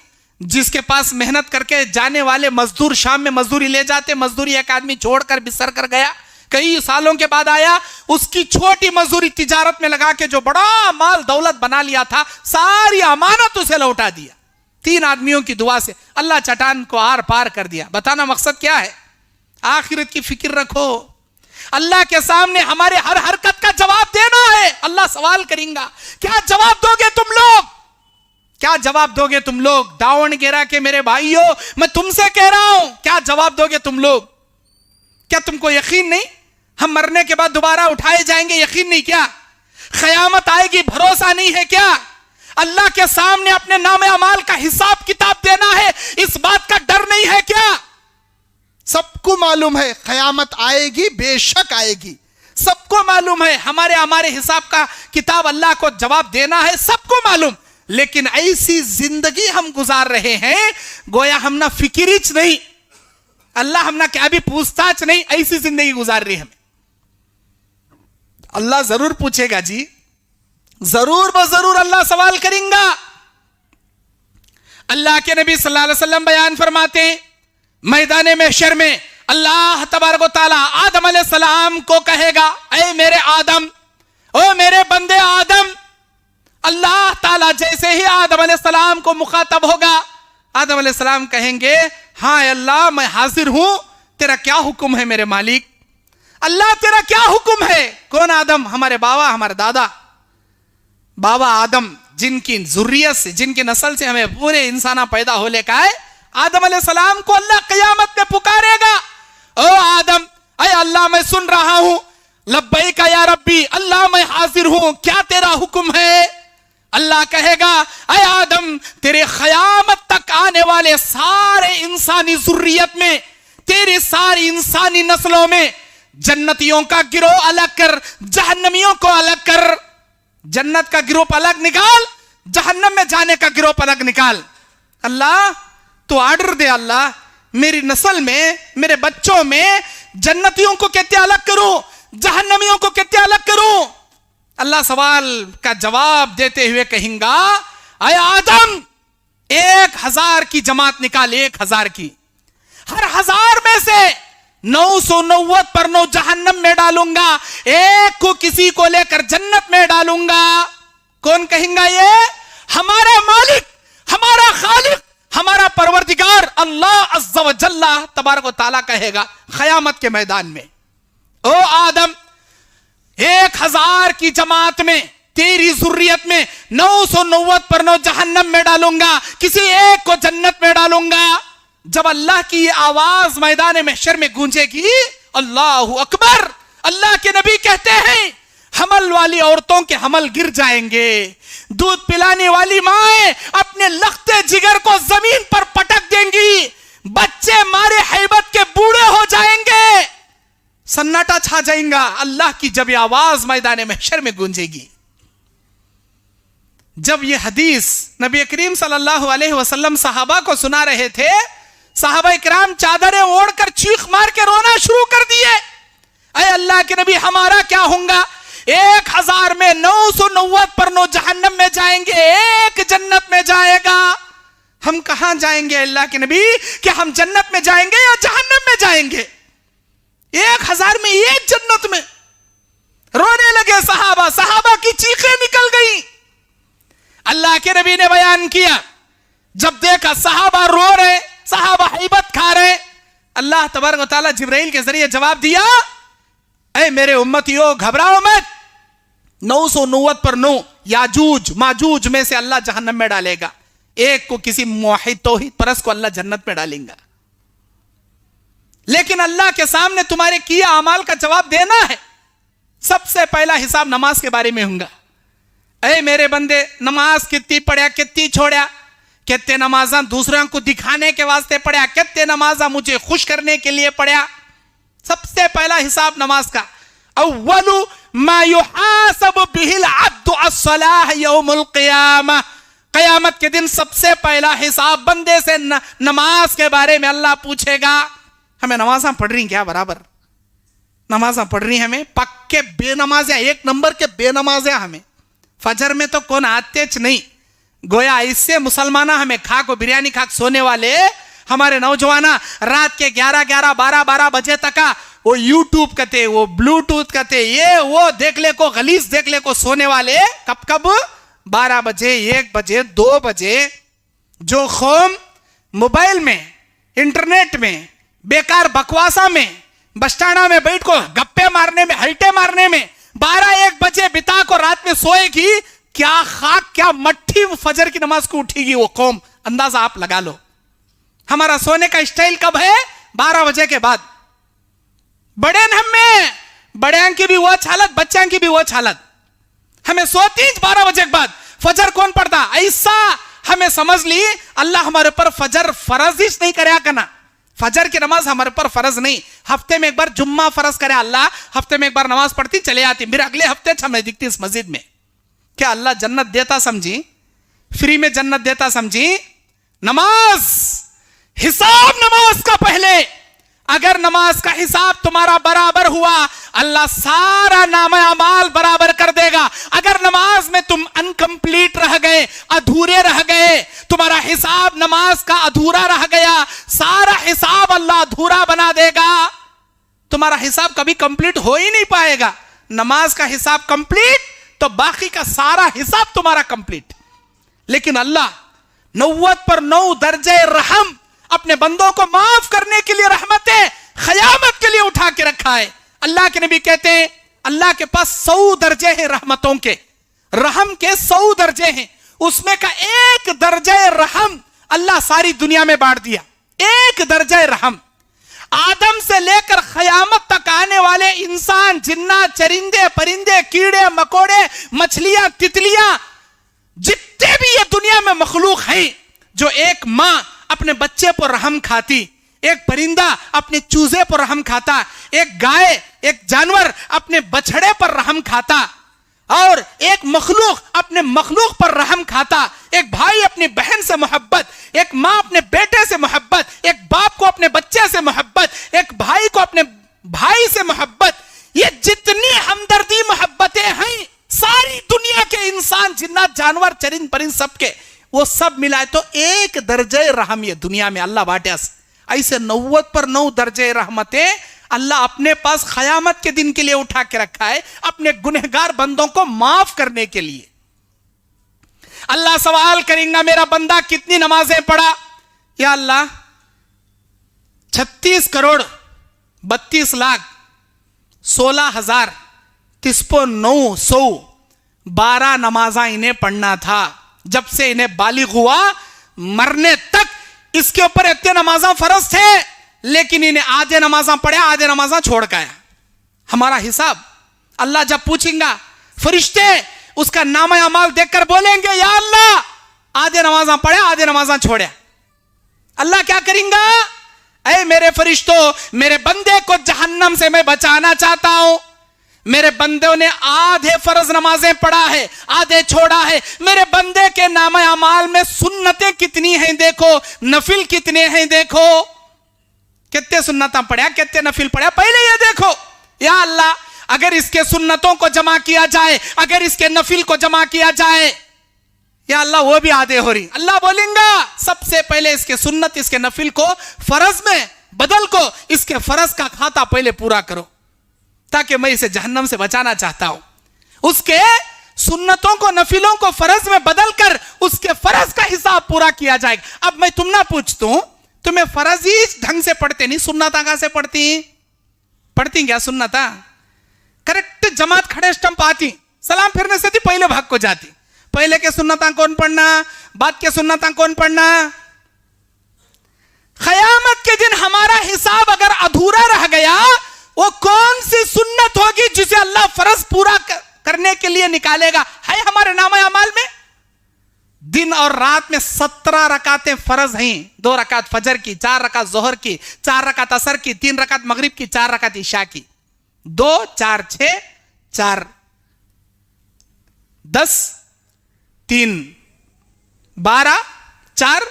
जिसके पास मेहनत करके जाने वाले मजदूर शाम में मजदूरी ले जाते, मजदूरी एक आदमी छोड़कर बिसर कर गया, कई सालों के बाद आया, उसकी छोटी मजदूरी तिजारत में लगा के जो बड़ा माल दौलत बना लिया था सारी अमानत उसे लौटा दिया। 3 आदमियों की दुआ से अल्लाह चट्टान को आर पार कर दिया। बताना मकसद क्या है? आखिरत की फिक्र रखो। अल्लाह के सामने हमारे हर हरकत का जवाब देना है। अल्लाह सवाल करेगा, क्या जवाब दोगे तुम लोग? क्या जवाब दोगे तुम लोग? दावणगेरा के मेरे भाइयों, मैं तुमसे कह रहा हूं, क्या जवाब दोगे तुम लोग? क्या तुमको यकीन नहीं हम मरने के बाद दोबारा उठाए जाएंगे? यकीन नहीं क्या? क़यामत आएगी, भरोसा नहीं है क्या? अल्लाह के सामने अपने नामे अमाल का हिसाब किताब देना है, इस बात का डर नहीं है क्या? सबको मालूम है क़यामत आएगी, बेशक आएगी। सबको मालूम है हमारे हिसाब का किताब अल्लाह को जवाब देना है, सबको मालूम। लेकिन ऐसी जिंदगी हम गुजार रहे हैं गोया हम ना फिक्रिच नहीं, अल्लाह हम ना क्या भी पूछताछ नहीं, ऐसी जिंदगी गुजार रही हमें। अल्लाह जरूर पूछेगा जी, जरूर जरूर अल्लाह सवाल करेगा। अल्लाह के नबी सल्लल्लाहु अलैहि वसल्लम बयान फरमाते हैं, मैदान महशर में अल्लाह तबारक व तआला आदम अलैहिस्सलाम को कहेगा, ऐ मेरे आदम, ओ मेरे बंदे आदम। अल्लाह ताला जैसे ही आदम अलैहिस्सलाम को मुखातब होगा, आदम अलैहिस्सलाम कहेंगे, हाँ अल्लाह मैं हाजिर हूं, तेरा क्या हुक्म है मेरे मालिक? अल्लाह तेरा क्या हुक्म है? कौन आदम? हमारे बाबा, हमारे दादा बाबा आदम, जिनकी जुर्रियत से, जिनकी नस्ल से हमें पूरे इंसाना पैदा हो लेकर आए, आदम अलैहिस्सलाम को अल्लाह क़यामत में पुकारेगा, ओ आदम, अय अल्लाह मैं सुन रहा हूं, लब्बैक या रब्बी, अल्लाह मैं हाजिर हूं, क्या तेरा हुक्म है? अल्लाह कहेगा, अय आदम, तेरे क़यामत तक आने वाले सारे इंसानी जुर्रियत में, तेरी सारी इंसानी नस्लों में जन्नतियों का गिरोह अलग कर, जहन्नमियों को अलग कर। जन्नत का गिरोह अलग निकाल, जहन्नम में जाने का गिरोह अलग निकाल। अल्लाह तो ऑर्डर दे, अल्लाह मेरी नस्ल में, मेरे बच्चों में जन्नतियों को कैसे अलग करूं, जहन्नमियों को कैसे अलग करूं? अल्लाह सवाल का जवाब देते हुए कहेंगा, अय आदम, 1000 की जमात निकाल, 1000 की, हर 1000 में से 990 पर 9 जहन्नम में डालूंगा, एक को किसी को लेकर जन्नत में डालूंगा। कौन कहेंगा ये? हमारा मालिक, हमारा खालिक, हमारा परवरदिगार अल्लाह अज़्ज़ा व जल्ला तबारक व तआला कहेगा क़यामत के मैदान में, ओ आदम, 1000 की जमात में, तेरी जुर्रियत में 990 पर 9 जहन्नम में डालूंगा, किसी एक को जन्नत में डालूंगा। जब अल्लाह की आवाज मैदान महशर में गूंजेगी, अल्लाहु अकबर, अल्लाह के नबी कहते हैं हमल वाली औरतों के हमल गिर जाएंगे, दूध पिलाने वाली माएं अपने लख्ते जिगर को जमीन पर पटक देंगी, बच्चे मारे हैबत के बूढ़े हो जाएंगे, सन्नाटा छा जाएगा। अल्लाह की जब यह आवाज मैदान महशर में गूंजेगी, जब यह हदीस नबी करीम सल्लल्लाहु अलैहि वसल्लम सहाबा को सुना रहे थे, सहाबा इकराम चादरें ओढ़कर चीख मार के रोना शुरू कर दिए। अरे अल्लाह के नबी, हमारा क्या होगा? 1000 में 990 पर 9 जहन्नम में जाएंगे, एक जन्नत में जाएगा। हम कहां जाएंगे अल्लाह के नबी? क्या हम जन्नत में जाएंगे या जहन्नम में जाएंगे? 1000 में एक जन्नत में। रोने लगे सहाबा, सहाबा की चीखें निकल गई। अल्लाह के नबी ने बयान किया, जब देखा सहाबा रो रहे, सहाबा हैबत खा रहे, अल्लाह तबारक व तआला जिब्राइल के जरिए जवाब दिया, ऐ मेरे उम्मतियों घबराओ मत, 990 पर 9 याजूज माजूज में से अल्लाह जहन्नम में डालेगा, एक को किसी मुवाहिद तौहीद परस्त को अल्लाह जन्नत में डालेगा। लेकिन अल्लाह के सामने तुम्हारे किया अमाल का जवाब देना है। सबसे पहला हिसाब नमाज के बारे में होगा। ऐ मेरे बंदे, नमाज कितनी पढ़ा, कितनी छोड़ा, कितने नमाजा दूसरों को दिखाने के वास्ते पढ़ा, कितने नमाजा मुझे खुश करने के लिए पढ़ा। सबसे पहला हिसाब नमाज का। अव्वलु मा युहासबु बिहिल अब्दु अस्सलाह यौमुल क़ियामह, क़यामत के दिन सबसे पहला हिसाब बंदे से नमाज के बारे में अल्लाह पूछेगा। हमें नमाजा पढ़ रही क्या? बराबर नमाजा पढ़ रही हमें, पक्के बेनमाज़िया, एक नंबर के बेनमाज़िया हमें। फजर में तो कौन आते नहीं, गोया इससे मुसलमाना हमें खा को बिरयानी खा सोने वाले हमारे नौजवाना रात के 11-11, 12-12 बजे तक वो यूट्यूब कहते, वो ब्लूटूथ कहते, ये वो देख ले को गलीज देख ले को सोने वाले कब कब 12 बजे, 1 बजे, 2 बजे, जो कौम मोबाइल में, इंटरनेट में, बेकार बकवासा में, बस्टाना में बैठ को गप्पे मारने में, हल्टे मारने में 12-1 बजे बिता को रात में सोएगी, क्या खाक क्या मट्ठी फजर की नमाज को उठेगी वो कौम। अंदाजा आप लगा लो हमारा सोने का स्टाइल कब है? 12 बजे के बाद। बड़े हमें बड़े की भी वो हालत, बच्चों की भी वो हालत, हमें सोती 12 बजे के बाद। फजर कौन पढ़ता? ऐसा हमें समझ ली अल्लाह हमारे ऊपर फजर फर्ज ही नहीं करे करना। फजर की नमाज हमारे ऊपर फर्ज नहीं, हफ्ते में एक बार जुम्मा फर्ज करे अल्लाह, हफ्ते में एक बार नमाज पढ़ती चले आती, फिर अगले हफ्ते हमें दिखती इस मस्जिद में। क्या अल्लाह जन्नत देता समझी? फ्री में जन्नत देता समझी? नमाज, हिसाब नमाज का पहले। अगर नमाज का हिसाब तुम्हारा बराबर हुआ, अल्लाह सारा नाम अमाल बराबर कर देगा। अगर नमाज में तुम अनकंप्लीट रह गए, अधूरे रह गए, तुम्हारा हिसाब नमाज का अधूरा रह गया, सारा हिसाब अल्लाह अधूरा बना देगा। तुम्हारा हिसाब कभी कंप्लीट हो ही नहीं पाएगा। नमाज का हिसाब कंप्लीट तो बाकी का सारा हिसाब तुम्हारा कंप्लीट। लेकिन अल्लाह 90 पर 9 दर्जे रहम अपने बंदों को माफ करने के लिए, रहमतें क़यामत के लिए उठा के रखा है। अल्लाह के नबी कहते हैं अल्लाह के पास 100 दर्जे हैं रहमतों के, रहम के 100 दर्जे हैं, उसमें का एक दर्जे रहम अल्लाह सारी दुनिया में बांट दिया। एक दर्जे रहम आदम से लेकर क़यामत तक आने वाले इंसान, जिन्नात, चरिंदे, परिंदे, कीड़े मकोड़े, मछलियां, तितलियां, जितने भी ये दुनिया में मखलूक हैं, जो एक मां अपने बच्चे पर रहम खाती, एक परिंदा अपने चूजे पर रहम खाता, एक गाय, एक जानवर अपने बछड़े पर रहम खाता, और एक मखलूक अपने मखलूक पर रहम खाता, एक भाई अपनी बहन से मोहब्बत, एक मां अपने बेटे से मोहब्बत, एक बाप को अपने बच्चे से मोहब्बत, एक भाई को अपने भाई से मोहब्बत, ये जितनी हमदर्दी मोहब्बतें हैं सारी दुनिया के इंसान, जिन्नात, जानवर, चरिंद परिंद सबके, वो सब मिलाए तो एक दर्जे रहम ये दुनिया में अल्लाह बांटे। ऐसे 90 पर 9 दर्जे रहमतें अल्लाह अपने पास क़यामत के दिन के लिए उठा के रखा है, अपने गुनहगार बंदों को माफ करने के लिए। अल्लाह सवाल करेगा मेरा बंदा कितनी नमाजें पढ़ा? या अल्लाह 36 करोड़ 32 लाख 16,912 नमाजा इन्हें पढ़ना था। जब से इन्हें बालिग हुआ मरने तक इसके ऊपर इतने नमाजा फर्ज थे, लेकिन इन्हें आधे नमाजा पढ़े, आधे नमाजा छोड़ गया। हमारा हिसाब अल्लाह जब पूछेगा, फरिश्ते उसका नामा अमाल देखकर बोलेंगे, या अल्लाह आधे नमाजा पढ़े आधे नमाजा छोड़े। अल्लाह क्या करेंगा, ऐ मेरे फरिश्तों, मेरे बंदे को जहन्नम से मैं बचाना चाहता हूं। मेरे बंदों ने आधे फर्ज नमाजें पढ़ा है, आधे छोड़ा है। मेरे बंदे के नामा अमाल में सुन्नतें कितनी हैं देखो, नफिल कितने हैं देखो, कितने सुन्नता पढ़ा कितने नफिल पढ़ा, पहले ये देखो। या अल्लाह अगर इसके सुन्नतों को जमा किया जाए, अगर इसके नफिल को जमा किया जाए, या अल्लाह वो भी आधे हो रही। अल्लाह बोलेंगा सबसे पहले इसके सुन्नत इसके नफिल को फर्ज में बदल को, इसके फर्ज का खाता पहले पूरा करो, ताकि मैं इसे जहन्नम से बचाना चाहता हूं। उसके सुन्नतों को नफिलों को फर्ज में बदल कर उसके फर्ज का हिसाब पूरा किया जाएगा। अब मैं तुम ना पूछता हूं, तुम्हें फर्ज ही ढंग से पढ़ते नहीं, सुन्नता कहां से पढ़ती क्या सुन्नता? करेक्ट जमात खड़े स्टंप आती, सलाम फिरने से थी पहले भाग को जाती। पहले के सुन्नता कौन पढ़ना, बाद के सुन्नता कौन पढ़ना? क़यामत के दिन हमारा हिसाब अगर अधूरा रह गया, वो कौन सी सुन्नत होगी जिसे अल्लाह फर्ज पूरा करने के लिए निकालेगा? है हमारे नामा अमाल में दिन और रात में 17 रकातें फर्ज हैं। 2 रकात फजर की, 4 रकात जोहर की, 4 रकात असर की, 3 रकात मगरिब की, 4 रकात इशा की। 2 4 6 4 10 3 12 4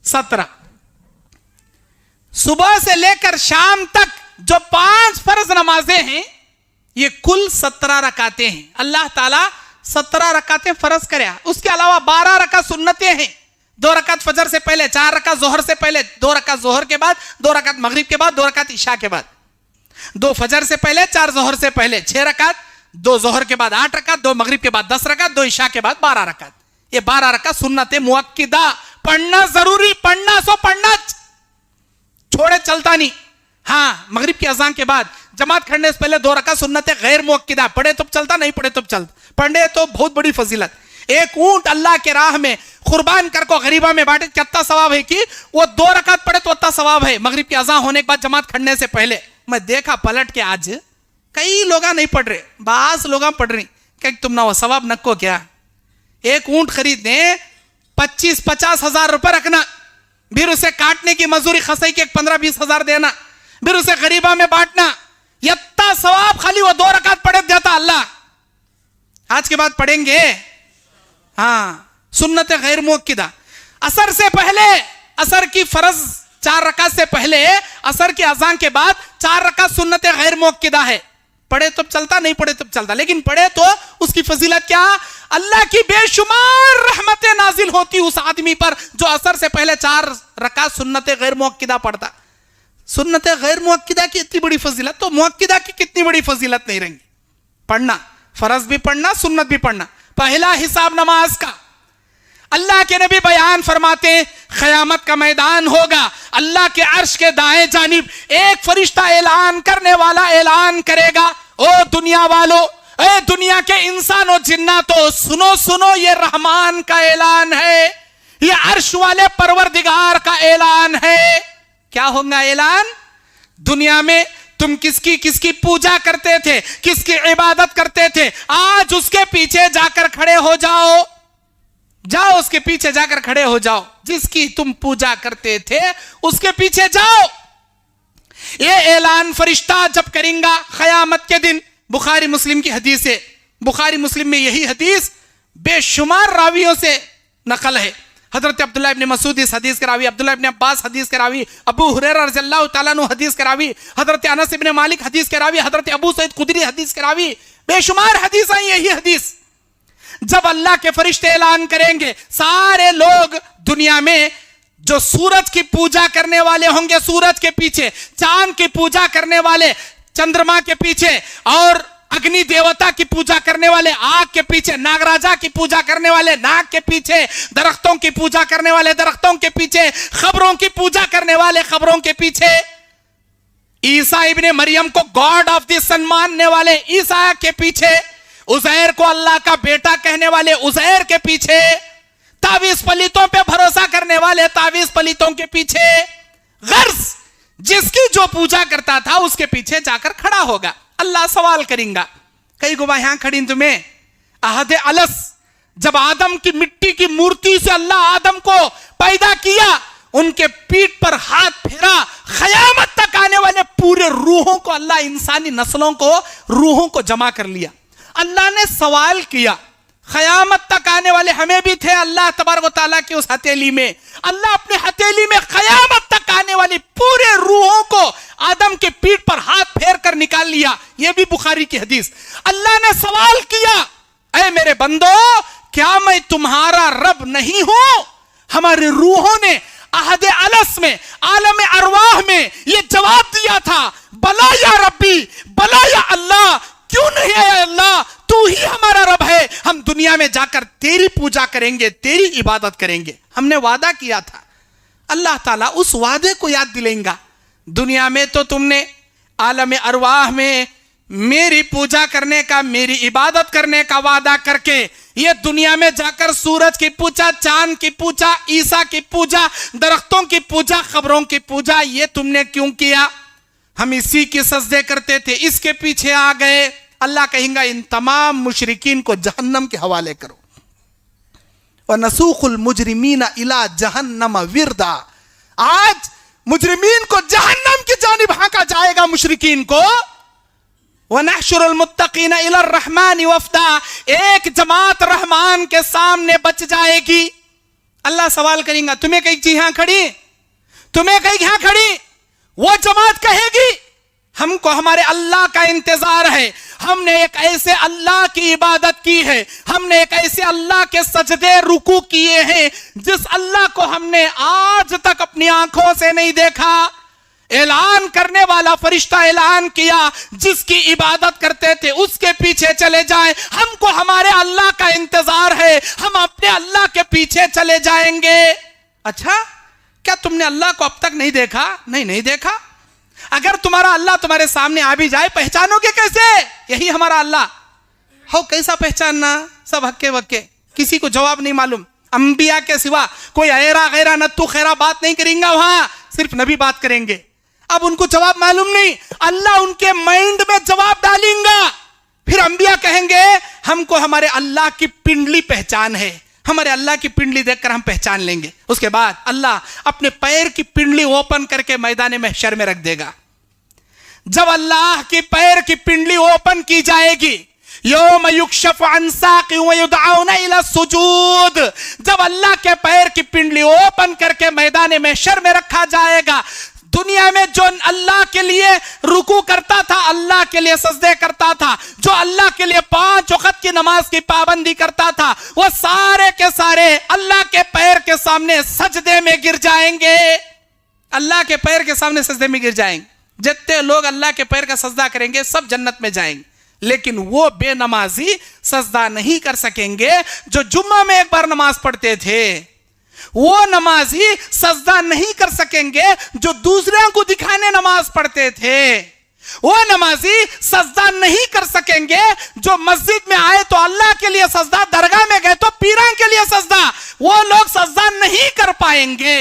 17। सुबह से लेकर शाम तक जो 5 फर्ज नमाजें हैं, ये कुल 17 रकातें हैं। अल्लाह ताला 17 रकातें फर्ज करे, उसके अलावा 12 रकात सुन्नतें हैं। 2 रकात फजर से पहले, 4 रकात जोहर से पहले, 2 रकात जोहर के बाद, 2 रकात मगरिब के बाद, 2 रकात इशा के बाद, 2 फजर से पहले, 4 जोहर से पहले 6 रकात, 2 जोहर के बाद 8 रकात, 2 मगरिब के बाद 10 रकात, 2 इशा के बाद 12 रकात। ये 12 रकात सुन्नतें मुअक्किदा, पढ़ना जरूरी, पढ़ना सो पढ़ना, छोड़े चलता नहीं। हाँ, मगरिब की अजान के बाद जमात खड़ने से पहले 2 रकात सुन्नतें गैर मुअक्किदा, पढ़े तो चलता, नहीं पढ़े तो चलता, पढ़े तो बहुत बड़ी फजीलत। एक ऊंट अल्लाह के राह में कुर्बान कर को गरीबा में बांटे, कितना सवाब है कि वो 2 रकात पढ़े तो उतना सवाब है। मगरिब की अजान होने के बाद जमात खड़ने से पहले मैं देखा पलट के, आज कई लोग नहीं पढ़ रहे, बास लोग पढ़ रही, क्या तुम ना वो सवाब नको क्या? एक ऊंट खरीदने 25-50 हजार रुपए रखना, फिर उसे काटने की मजदूरी खसाई के 15-20 हजार देना, फिर उसे गरीबा में बांटना, इतना सवाब खाली वो 2 रकात पढ़े देता अल्लाह। आज के बाद पढ़ेंगे हाँ सुन्नत गैर मुअक्किदा। असर से पहले, असर की फर्ज 4 रकात से पहले, असर की अजान के बाद 4 रकात सुन्नत गैर मुअक्किदा है। पढ़े तो चलता, नहीं पढ़े तो चलता, लेकिन पढ़े तो उसकी फजीलत क्या? अल्लाह की बेशुमार रहमतें नाजिल होती उस आदमी पर जो असर से पहले 4 रकात सुन्नत गैर मुअक्किदा पढ़ता। सुन्नत गैर मुअक्किदा की इतनी बड़ी फजीलत, तो मुअक्किदा की कितनी बड़ी फजीलत नहीं रहेंगी? पढ़ना, फर्ज भी पढ़ना, सुन्नत भी पढ़ना। पहला हिसाब नमाज का, अल्लाह के नबी बयान फरमाते, क़यामत का मैदान होगा, अल्लाह के अर्श के दाएं जानिब एक फरिश्ता ऐलान करने वाला ऐलान करेगा, ओ दुनिया वालों, ए दुनिया के इंसानों जिन्नातों, सुनो सुनो, ये रहमान का ऐलान है, ये अर्श वाले परवरदिगार का ऐलान है। क्या होगा ऐलान? दुनिया में तुम किसकी किसकी पूजा करते थे, किसकी इबादत करते थे, आज उसके पीछे जाकर खड़े हो जाओ, जाओ उसके पीछे जाकर खड़े हो जाओ, जिसकी तुम पूजा करते थे उसके पीछे जाओ। ये ऐलान फरिश्ता जब करेंगा क़यामत के दिन, बुखारी मुस्लिम की हदीस है, बुखारी मुस्लिम में यही हदीस बेशुमार रावियों से नकल है। हजरत अब्दुल्लाह इब्न मसूद इस हदीस के रावी, अब्दुल्लाह इब्न अब्बास हदीस के रावी, अबू हुरैरा रज़ियल्लाहु ताला अन्हु हदीस के रावी, हजरत अनस इब्न मालिक हदीस के रावी, हजरत अबू सईद खुदरी हदीस के रावी, बेशुमार हदीस आई। यही हदीस जब अल्लाह के फरिश्ते ऐलान करेंगे, सारे लोग दुनिया में जो सूरज की पूजा करने वाले होंगे सूरज के पीछे, चांद की पूजा करने वाले चंद्रमा के पीछे, और अग्नि देवता की पूजा करने वाले आग के पीछे, नागराजा की पूजा करने वाले नाग के पीछे, दरख्तों की पूजा करने वाले दरख्तों के पीछे, खबरों की पूजा करने वाले खबरों के पीछे, ईसा इब्ने मरियम को गॉड ऑफ द सन मानने वाले ईसा के पीछे, उज़ैर को अल्लाह का बेटा कहने वाले उज़ैर के पीछे, तावीज़ पलितों पे भरोसा करने वाले तावीज़ पलितों के पीछे, गर्ज जिसकी जो पूजा करता था उसके पीछे जाकर खड़ा होगा, अल्लाह सवाल करेगा। कई गुबा यहां खड़ी तुम्हें अहद अलस, जब आदम की मिट्टी की मूर्ति से अल्लाह आदम को पैदा किया, उनके पीठ पर हाथ फेरा, क़यामत तक आने वाले पूरे रूहों को अल्लाह, इंसानी नस्लों को, रूहों को जमा कर लिया। अल्लाह ने सवाल किया, क़यामत तक आने वाले हमें भी थे अल्लाह तबारक व तआला की उस हथेली में। अल्लाह अपने हथेली में क़यामत तक आने वाली पूरे रूहों को आदम के पीठ पर हाथ फेर कर निकाल लिया। यह भी बुखारी की हदीस। अल्लाह ने सवाल किया, ऐ मेरे बंदो, क्या मैं तुम्हारा रब नहीं हूं? हमारे रूहों ने अहद अलस में, आलम अरवाह में यह जवाब दिया था, बला या रब्बी, बला या अल्लाह, क्यों नहीं है अल्लाह, तू ही हमारा रब है, हम दुनिया में जाकर तेरी पूजा करेंगे, तेरी इबादत करेंगे। हमने वादा किया था। अल्लाह ताला उस वादे को याद दिलाएगा। दुनिया में तो तुमने आलम अरवाह में मेरी पूजा करने का, मेरी इबादत करने का वादा करके ये दुनिया में जाकर सूरज की पूजा, चांद की पूजा, ईसा की पूजा, दरख्तों की पूजा, खबरों की पूजा, ये तुमने क्यों किया? हम इसी के सजदे करते थे, इसके पीछे आ गए। अल्लाह कहेगा, इन तमाम मुशरिकीन को जहन्नम के हवाले करो। व नसूखुल मुजरिमीना इला जहन्नम विरदा। आज मुजरिमीन को जहन्नम की जानिब हांका जाएगा, मुशरिकीन को। व नहशुरुल मुत्तकीना इला रहमानि वफ्दा। एक जमात रहमान के सामने बच जाएगी। अल्लाह सवाल करेगा, तुम्हें कहीं जी यहां खड़ी, तुम्हें कहीं यहां खड़ी। वो जमात कहेगी, हमको हमारे अल्लाह का इंतजार है, हमने एक ऐसे अल्लाह की इबादत की है, हमने एक ऐसे अल्लाह के सजदे रुकू किए हैं जिस अल्लाह को हमने आज तक अपनी आंखों से नहीं देखा। ऐलान करने वाला फरिश्ता ऐलान किया, जिसकी इबादत करते थे उसके पीछे चले जाएं, हमको हमारे अल्लाह का इंतजार है, हम अपने अल्लाह के पीछे चले जाएंगे। अच्छा, क्या तुमने अल्लाह को अब तक नहीं देखा? नहीं देखा। अगर तुम्हारा अल्लाह तुम्हारे सामने आ भी जाए, पहचानोगे कैसे? यही हमारा अल्लाह हो, कैसा पहचानना? सब हक्के वक्के, किसी को जवाब नहीं मालूम। अंबिया के सिवा कोई ऐरा गैरा नत्तू खैरा बात नहीं करेंगे, वहां सिर्फ नबी बात करेंगे। अब उनको जवाब मालूम नहीं, अल्लाह उनके माइंड में जवाब डालेंगा। फिर अंबिया कहेंगे, हमको हमारे अल्लाह की पिंडली पहचान है, हमारे अल्लाह की पिंडली देखकर हम पहचान लेंगे। उसके बाद अल्लाह अपने पैर की पिंडली ओपन करके मैदान महशर में रख देगा। जब अल्लाह की पैर की पिंडली ओपन की जाएगी, यौम युक्शफ अन साक़ि व युदअउना इला सुजूद, जब अल्लाह के पैर की पिंडली ओपन करके मैदान महशर में रखा जाएगा, दुनिया में जो अल्लाह के लिए रुकू करता था, अल्लाह के लिए सजदे करता था, जो अल्लाह के लिए 5 वक्त की नमाज की पाबंदी करता था, वो सारे के सारे अल्लाह के पैर के सामने सजदे में गिर जाएंगे। अल्लाह के पैर के सामने सजदे में गिर जाएंगे। जितने लोग अल्लाह के पैर का सजदा करेंगे सब जन्नत में जाएंगे, लेकिन वो बेनमाजी सजदा नहीं कर सकेंगे जो जुम्मा में एक बार नमाज पढ़ते थे। वो नमाजी सजदा नहीं कर सकेंगे जो दूसरों को दिखाने नमाज पढ़ते थे। वो नमाजी सजदा नहीं कर सकेंगे जो मस्जिद में आए तो अल्लाह के लिए सजदा, दरगाह में गए तो पीरां के लिए सजदा। वो लोग सजदा नहीं कर पाएंगे।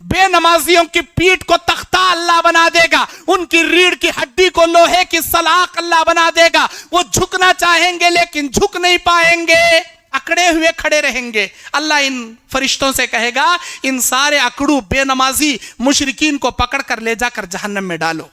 बेनमाजियों की पीठ को तख्ता अल्लाह बना देगा, उनकी रीढ़ की हड्डी को लोहे की सलाख अल्लाह बना देगा। वो झुकना चाहेंगे लेकिन झुक नहीं पाएंगे, अकड़े हुए खड़े रहेंगे। अल्लाह इन फरिश्तों से कहेगा, इन सारे अकड़ू बेनमाजी मुशरिकीन को पकड़ कर ले जाकर जहन्नम में डालो।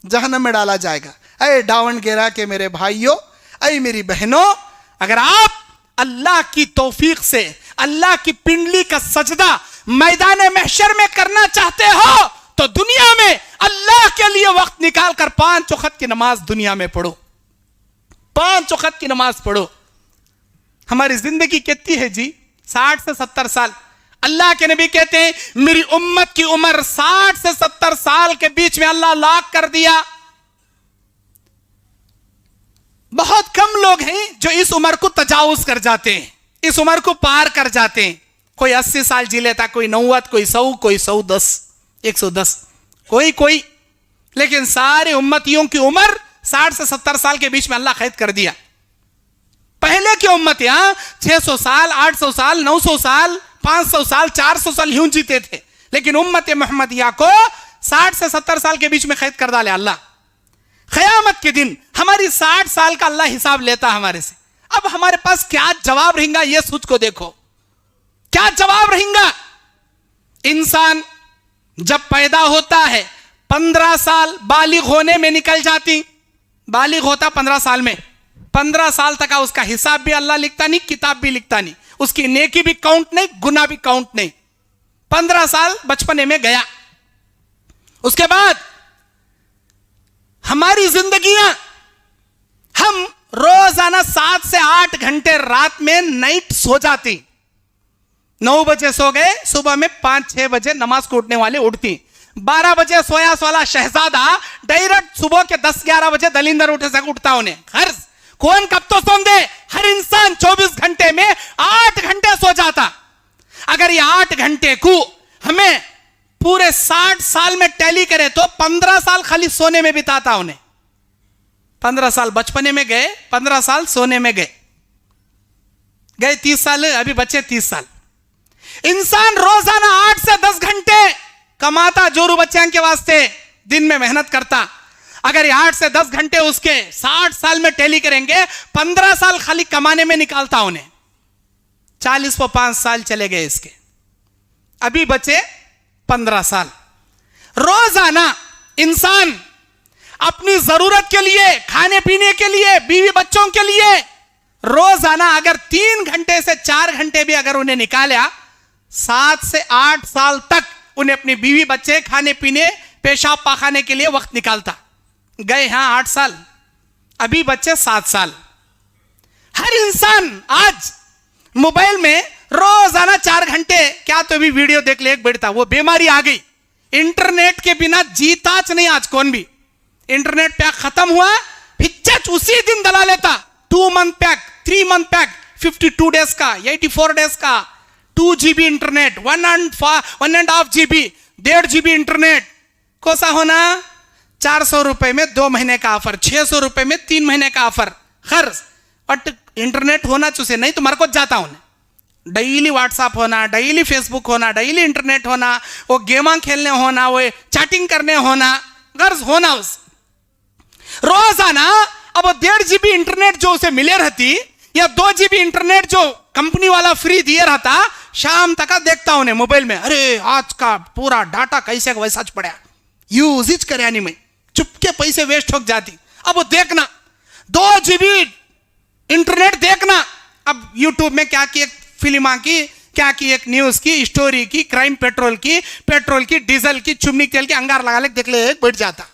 जहन्नम में डाला जाएगा। अरे डावन गेरा के मेरे भाइयों, अरे मेरी बहनों, अगर आप अल्लाह की तौफीक से अल्लाह की पिंडली का सजदा मैदान महशर में करना चाहते हो तो दुनिया में अल्लाह के लिए वक्त निकाल कर 5 वक्त की नमाज दुनिया में पढ़ो। 5 वक्त की नमाज पढ़ो। हमारी जिंदगी कितनी है जी? 60 से 70 साल। अल्लाह के नबी कहते हैं, मेरी उम्मत की उम्र 60 से 70 साल के बीच में अल्लाह लॉक कर दिया। बहुत कम लोग हैं जो इस उम्र को तजावुज कर जाते हैं, इस उम्र को पार कर जाते हैं। कोई 80 साल जी लेता, कोई 90, कोई 100, कोई 110, 110, कोई। लेकिन सारे उम्मतियों की उम्र 60 से 70 साल के बीच में अल्लाह कैद कर दिया। पहले की उम्मत यहां 600 साल, 800 साल, 900 साल, 500 साल, 400 साल यूं जीते थे, लेकिन उम्मत मोहम्मदिया को 60 से 70 साल के बीच में कैद कर डाले अल्लाह। क़यामत के दिन हमारी 60 साल का अल्लाह हिसाब लेता हमारे से। अब हमारे पास क्या जवाब रहेगा, यह सोच को देखो, क्या जवाब रहेगा। इंसान जब पैदा होता है 15 साल बालिग होने में निकल जाती, बालिग होता 15 साल में, 15 साल तक उसका हिसाब भी अल्लाह लिखता नहीं, किताब भी लिखता नहीं, उसकी नेकी भी काउंट नहीं, गुनाह भी काउंट नहीं। 15 साल बचपने में गया। उसके बाद हमारी जिंदगियां, हम रोजाना 7 से 8 घंटे रात में नाइट सो जाती। 9 बजे सो गए, सुबह में 5-6 बजे नमाज को उठने वाले उठती। 12 बजे सोया सोला शहजादा डायरेक्ट सुबह के 10-11 बजे दलिंदर उठता उन्हें हर कौन कब तो सोन दे। हर इंसान 24 घंटे में 8 घंटे सो जाता। अगर ये 8 घंटे को हमें पूरे 60 साल में टैली करे तो 15 साल खाली सोने में बिताता उन्हें। 15 साल बचपने में गए, 15 साल सोने में गए 30 साल, अभी बचे 30 साल। इंसान रोजाना 8 से 10 घंटे कमाता जोरू बच्चों के वास्ते, दिन में मेहनत करता। अगर ये 8 से 10 घंटे उसके 60 साल में टैली करेंगे, 15 साल खाली कमाने में निकालता उन्हें। 40 को 5 साल चले गए इसके, अभी बचे 15 साल। रोजाना इंसान अपनी जरूरत के लिए, खाने पीने के लिए, बीवी बच्चों के लिए रोजाना अगर 3 घंटे से 4 घंटे भी अगर उन्हें निकाला, 7 से 8 साल तक उन्हें अपनी बीवी बच्चे, खाने पीने, पेशाब पाखाने के लिए वक्त निकालता। गए हाँ 8 साल, अभी बच्चे 7 साल। हर इंसान आज मोबाइल में रोजाना 4 घंटे क्या तो भी वीडियो देख ले, एक बैठता। वो बीमारी आ गई, इंटरनेट के बिना जीताच नहीं आज कौन भी। इंटरनेट पैक खत्म हुआ, फिर उसी दिन दला लेता। 2 month pack, 3 month pack, 52 days का, 84 डेज का, 2 GB internet, 1.5 GB, 1.5 GB internet. कोसा होना 400 रुपए में 2 महीने का ऑफर, 600 रुपए में 3 महीने का ऑफर खर्च। और इंटरनेट होना चुसे नहीं तो मरको जाता हूं। डेली व्हाट्सएप होना, डेली फेसबुक होना, डेली इंटरनेट होना, वो गेमा खेलने होना, वो चैटिंग करने होना, गर्ज होना उस रोजाना। अब 1.5 GB इंटरनेट जो उसे मिले रहती या 2 GB इंटरनेट जो कंपनी वाला फ्री दिए रहता, शाम तक देखता उन्हें मोबाइल में, अरे आज का पूरा डाटा कैसे वैसा पड़ा, यूज करे नहीं, मैं चुपके पैसे वेस्ट हो जाती। अब वो देखना 2 GB इंटरनेट देखना। अब यूट्यूब में क्या की, एक फिल्मा की, क्या की, एक न्यूज की, स्टोरी की, क्राइम पेट्रोल की, डीजल की, चुम्नी तेल की, अंगार लगा ले देख ले, एक बैठ जाता।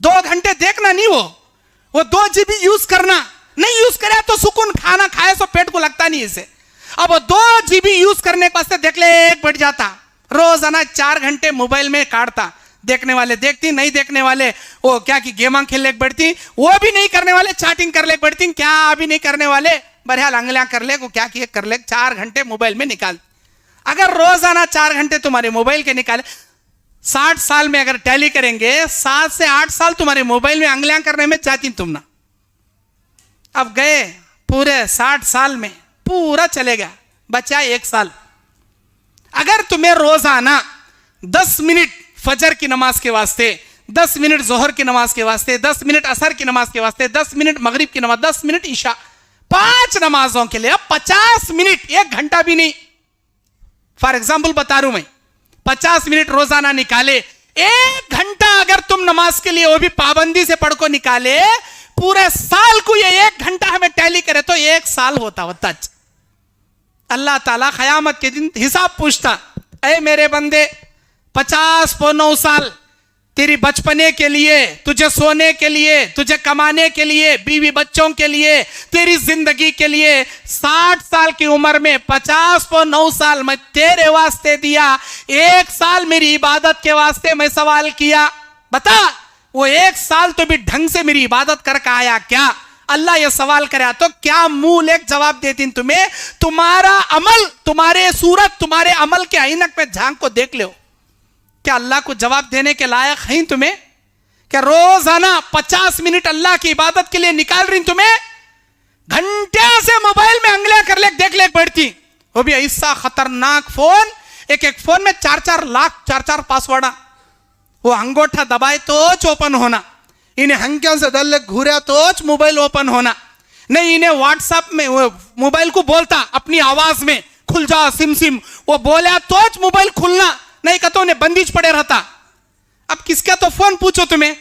2 घंटे देखना नहीं, वो 2 GB यूज करना। नहीं यूज करे तो सुकून, खाना खाए तो पेट को लगता नहीं इसे। अब 2 GB यूज करने के वास्ते देख ले, एक बैठ जाता। रोजाना 4 घंटे मोबाइल में काटता। देखने वाले देखती, नहीं देखने वाले वो क्या की गेमा खेलने बैठती, वो भी नहीं करने वाले चैटिंग कर ले बैठती, क्या अभी नहीं करने वाले बढ़िया अंगलियां कर ले, को क्या किए कर ले। 4 घंटे मोबाइल में निकाल। अगर रोजाना 4 घंटे तुम्हारे मोबाइल के निकाले, 60 साल में अगर टैली करेंगे, 7 से 8 साल तुम्हारे मोबाइल में अंगलियां करने में जाती तुम ना। अब गए पूरे 60 साल में पूरा चलेगा, बचा 1 साल। अगर तुम्हें रोजाना 10 मिनट फजर की नमाज के वास्ते, 10 मिनट जोहर की नमाज के वास्ते, 10 मिनट असर की नमाज के वास्ते, 10 मिनट मगरिब की नमाज, 10 मिनट ईशा, 5 नमाजों के लिए 50 मिनट, 1 घंटा भी नहीं, फॉर एग्जाम्पल बता रहा हूं मैं, 50 मिनट रोजाना निकाले। 1 घंटा अगर तुम नमाज के लिए वो भी पाबंदी से पढ़ को निकाले, पूरे साल को ये 1 घंटा हमें टैली करे तो 1 साल होता। अल्लाह ताला क़यामत के दिन हिसाब पूछता, ऐ मेरे बंदे 50-9 साल तेरी बचपने के लिए, तुझे सोने के लिए, तुझे कमाने के लिए, बीवी बच्चों के लिए, तेरी जिंदगी के लिए 60 साल की उम्र में 50-9 साल मैं तेरे वास्ते दिया, 1 साल मेरी इबादत के वास्ते मैं सवाल किया। बता वो 1 साल तो भी ढंग से मेरी इबादत करके आया क्या? अल्लाह ये सवाल करे तो क्या मुंह लेक जवाब देती तुम्हें? तुम्हारा अमल, तुम्हारे सूरत, तुम्हारे अमल के ऐनक में झांक को देख लो, क्या अल्लाह को जवाब देने के लायक हैं तुम्हें? क्या रोजाना 50 मिनट अल्लाह की इबादत के लिए निकाल रही तुम्हें? घंटे से मोबाइल में अंगलियां कर ले देख ले बैठती, वो भी ऐसा खतरनाक फोन, एक फोन में 4-4 लाख 4-4 पासवर्ड, वो अंगूठा दबाए तो ओपन होना, इन्हें हंक्यों से दल घूरा तो मोबाइल ओपन होना नहीं। इन्हें व्हाट्सएप में मोबाइल को बोलता अपनी आवाज में खुल जा सिम सिम, वो बोला तो मोबाइल खुलना नहीं कहते उन्हें बंदिश पड़े रहता। अब किसका तो फोन पूछो तुम्हें,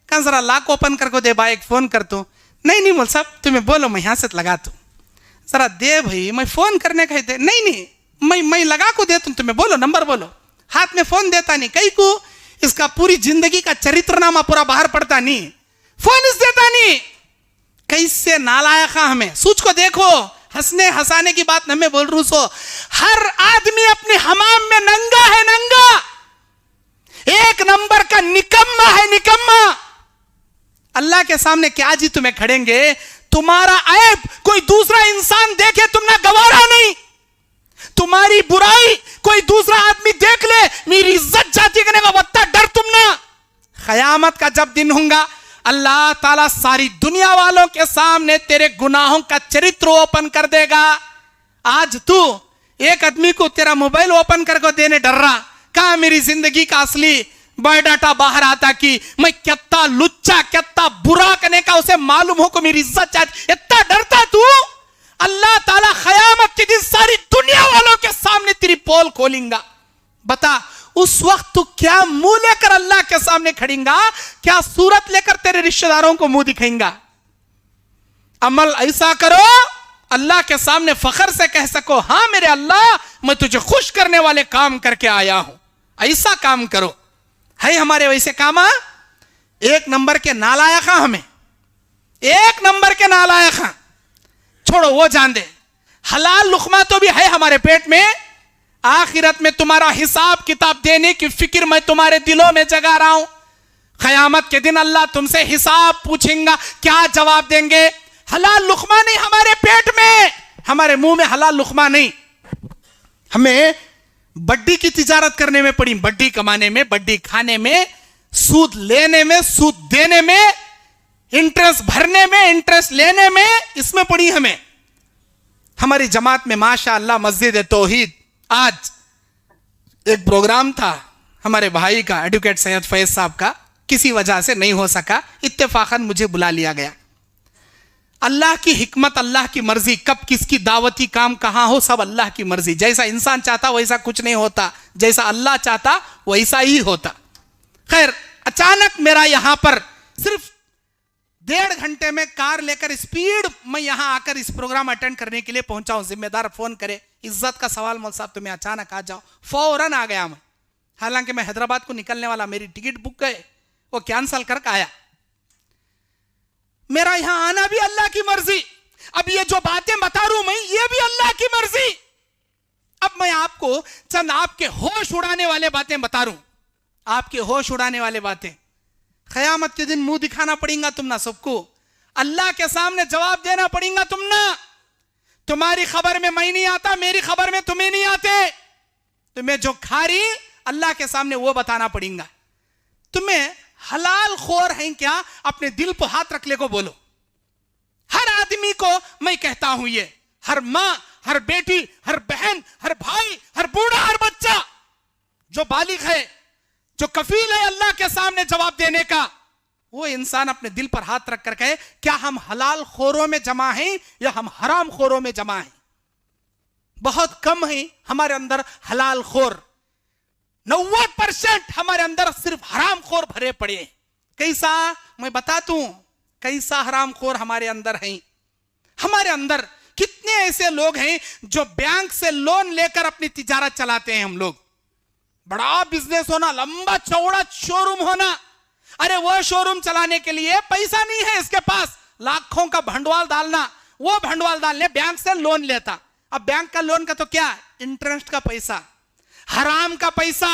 कहा जरा लाक ओपन करके दे भाई, एक फोन कर तू। नहीं बोल साहब तुम्हें बोलो मैं यहां से लगा तू, जरा दे भाई मैं फोन करने का दे। नहीं मैं लगा को दे तुम्हें, बोलो नंबर बोलो। हाथ में फोन देता नहीं, कई को इसका पूरी जिंदगी का चरित्रनामा पूरा बाहर पड़ता नहीं, फोन इस देता नहीं। कैसे नालायक हमें, सूझ को देखो, हंसने हंसाने की बात हमें बोल रू सो। हर आदमी अपने हमाम में नंगा है, नंगा, एक नंबर का निकम्मा है, निकम्मा। अल्लाह के सामने क्या जी तुम्हें खड़ेंगे, तुम्हारा ऐब कोई दूसरा इंसान देखे तुमने गवारा नहीं, तुम्हारी बुराई कोई दूसरा आदमी देख ले मेरी इज्जत जाती करने का वत्ता डर तुम ना। क़यामत का जब दिन होगा अल्लाह ताला सारी दुनिया वालों के सामने तेरे गुनाहों का चरित्र ओपन कर देगा। आज तू एक आदमी को तेरा मोबाइल ओपन करके देने डर रहा, कहा मेरी जिंदगी का असली बायोडाटा बाहर आता कि मैं कितना लुच्चा कितना बुरा करने का उसे मालूम हो को मेरी इज्जत चाहती, इतना डरता तू। अल्लाह ताला क़यामत के दिन सारी दुनिया वालों के सामने तेरी पोल खोलेगा। बता उस वक्त तू क्या मुंह लेकर अल्लाह के सामने खड़ेगा, क्या सूरत लेकर तेरे रिश्तेदारों को मुंह दिखाएगा। अमल ऐसा करो अल्लाह के सामने फखर से कह सको, हां मेरे अल्लाह मैं तुझे खुश करने वाले काम करके आया हूं। ऐसा काम करो। है हमारे वैसे काम, एक नंबर के नालायक, हमें एक नंबर के नालायक। छोड़ो वो जान दे, हलाल लुकमा तो भी है हमारे पेट में, आखिरत में तुम्हारा हिसाब किताब देने की फिक्र मैं तुम्हारे दिलों में जगा रहा हूं। क़यामत के दिन अल्लाह तुमसे हिसाब पूछेगा, क्या जवाब देंगे। हलाल लुकमा नहीं हमारे पेट में, हमारे मुंह में हलाल लुकमा नहीं। हमें बड्डी की तिजारत करने में पड़ी, बड्डी कमाने में, बड्डी खाने में, सूद लेने में, सूद देने में, इंटरेस्ट भरने में, इंटरेस्ट लेने में, इसमें पड़ी हमें। हमारी जमात में माशाअल्लाह मस्जिद तौहीद आज एक प्रोग्राम था हमारे भाई का, एडवोकेट सैयद फैज साहब का, किसी वजह से नहीं हो सका, इत्तेफाकन मुझे बुला लिया गया। अल्लाह की हिकमत, अल्लाह की मर्जी, कब किसकी दावती काम कहां हो सब अल्लाह की मर्जी। जैसा इंसान चाहता वैसा कुछ नहीं होता, जैसा अल्लाह चाहता वैसा ही होता। खैर अचानक मेरा यहां पर सिर्फ 1.5 घंटे में कार लेकर स्पीड मैं यहां आकर इस प्रोग्राम अटेंड करने के लिए पहुंचा हूं। जिम्मेदार फोन करे, इज्जत का सवाल मौल साहब तुम्हें अचानक आ जाओ, फौरन आ गया मैं। हालांकि मैं हैदराबाद को निकलने वाला, मेरी टिकट बुक गए, वो कैंसल करके आया। मेरा यहां आना भी अल्लाह की मर्जी। अब ये जो बातें बता रहा हूं मैं, ये भी अल्लाह की मर्जी। अब मैं आपको चंद आपके होश उड़ाने वाले बातें बता रहा हूं, आपके होश उड़ाने वाले बातें। क़यामत के दिन मुंह दिखाना पड़ेगा तुम ना सबको, अल्लाह के सामने जवाब देना पड़ेगा तुम ना। तुम्हारी खबर में मैं नहीं आता, मेरी खबर में तुम्हें नहीं आते। तुम्हें जो खारी अल्लाह के सामने वो बताना पड़ेगा। तुम्हें हलाल खोर हैं क्या, अपने दिल पर हाथ रख ले को बोलो। हर आदमी को मैं कहता हूं, ये हर मां, हर बेटी, हर बहन, हर भाई, हर बूढ़ा, हर बच्चा जो बालिग है, जो कफील है अल्लाह के सामने जवाब देने का, वो इंसान अपने दिल पर हाथ रख कर कहे, क्या हम हलाल खोरों में जमा हैं या हम हराम खोरों में जमा हैं। बहुत कम है हमारे अंदर हलाल खोर, 90% हमारे अंदर सिर्फ हराम खोर भरे पड़े। कैसा मैं बता दूं, कैसा हराम खोर हमारे अंदर है। हमारे अंदर कितने ऐसे लोग हैं जो बैंक से लोन लेकर अपनी तिजारत चलाते हैं। हम लोग बड़ा बिजनेस होना, लंबा चौड़ा शोरूम होना, अरे वो शोरूम चलाने के लिए पैसा नहीं है इसके पास, लाखों का भंडवाल डालना, वो भंडवाल डालने बैंक से लोन लेता। अब बैंक का लोन का तो क्या, इंटरेस्ट का पैसा, हराम का पैसा।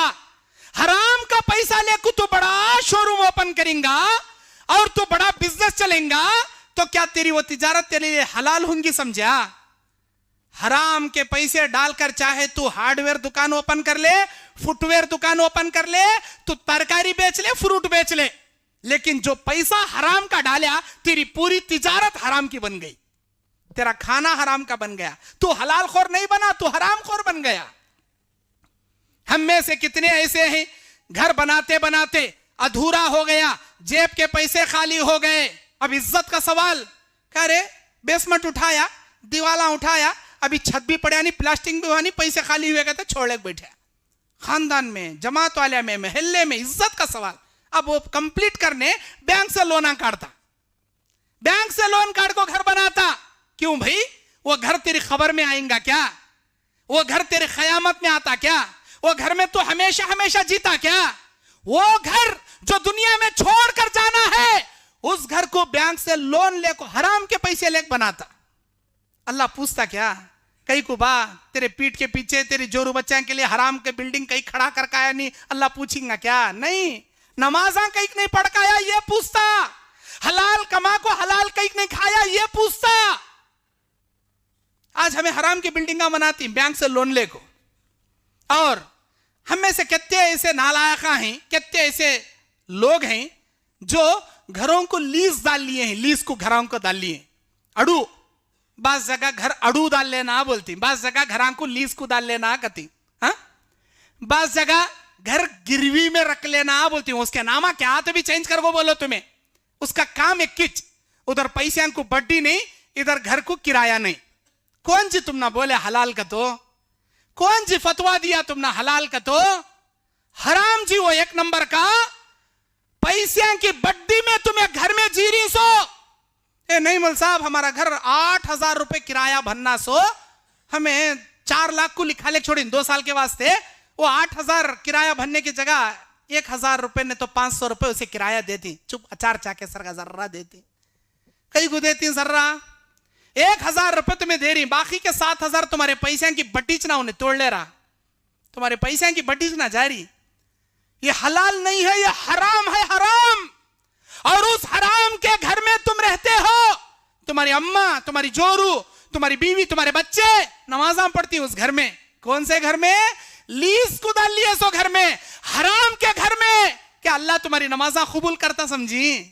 हराम का पैसा लेकर तू बड़ा शोरूम ओपन करेगा और तू बड़ा बिजनेस चलेगा, तो क्या तेरी वो तिजारत तेरे लिए हलाल होंगी, समझा। हराम के पैसे डालकर चाहे तू हार्डवेयर दुकान ओपन कर ले, फुटवेयर दुकान ओपन कर ले, तू तरकारी बेच ले, फ्रूट बेच ले, लेकिन जो पैसा हराम का डाला तेरी पूरी तिजारत हराम की बन गई, तेरा खाना हराम का बन गया। तू हलाल खोर नहीं बना, तू हराम खोर बन गया। हम में से कितने ऐसे हैं घर बनाते बनाते अधूरा हो गया, जेब के पैसे खाली हो गए, अब इज्जत का सवाल। कह रहे बेसमेंट उठाया, दीवाला उठाया, अभी छत भी पड़ा नहीं, प्लास्टिक भी हुआ नहीं, पैसे खाली हुए गए, छोड़ के बैठे। खानदान में, जमात वाले में, महल्ले में इज्जत का सवाल। अब वो कंप्लीट करने बैंक से लोन काटता, बैंक से लोन काट को घर बनाता। क्यों भाई? वो घर तेरी खबर में आएगा क्या? वो घर तेरी क़यामत में आता क्या? वो घर में तो हमेशा हमेशा जीता क्या? वो घर जो दुनिया में छोड़कर जाना है, उस घर को बैंक से लोन लेको, हराम के पैसे लेकर बनाता। अल्लाह पूछता क्या? कहीं को बा तेरे पीठ के पीछे तेरी जोरू बच्चा के लिए हराम के बिल्डिंग कहीं खड़ा करके आया नहीं, अल्लाह पूछेगा क्या? नहीं। नमाजा कहीं नहीं पढ़काया, ये पूछता। हलाल कमा को हलाल कहीं नहीं खाया, ये पूछता। आज हमें हराम की बिल्डिंगा बनाती बैंक से लोन लेको। और हम में से कितने ऐसे नालायक हैं, कितने ऐसे लोग हैं जो घरों को लीज डाल लिए हैं, लीज को घरों को डाल लिए। अड़ू, बास जगह घर अड़ू डाल लेना बोलती, बास जगह घरां को लीज को डाल लेना कहती, हाँ? बास जगह घर गिरवी में रख लेना बोलती हूं, उसके नामा क्या तो भी चेंज कर वो बोलो तुम्हें। उसका काम एक किच, उधर पैसे को बड्डी नहीं, इधर घर को किराया नहीं। कौन जी तुम ना बोले हलाल का? तो कौन जी फतवा दिया तुमने हलाल का? तो हराम जी वो एक नंबर का। पैसे की बड्डी में तुम्हें घर में जी रही सो। ए नहीं मल साहब, हमारा घर 8,000 रुपए किराया भरना सो, हमें 4 लाख को लिखा ले छोड़ी 2 साल के वास्ते। वो 8,000 किराया भरने की जगह 1,000 रुपए ने तो 500 रुपए उसे किराया देती, चुप अचार चाके सर का जर्रा देती, कई को देती जर्रा। 1,000 रुपए तुम्हें दे रही, बाकी के 7,000 तुम्हारे पैसे की बड्डीच ना उन्हें तोड़ ले रहा, तुम्हारे पैसे की बड्डीच ना जा रही। ये हलाल नहीं है, ये हराम है, हराम। और उस हराम के घर में तुम रहते हो। तुम्हारी अम्मा, तुम्हारी जोरू, तुम्हारी बीवी, तुम्हारे बच्चे नमाज़ां पढ़ती उस घर में। कौन से घर में? लीज को डाल लिए सो घर में, हराम के घर में। क्या अल्लाह तुम्हारी नमाज़ां कबूल करता समझी?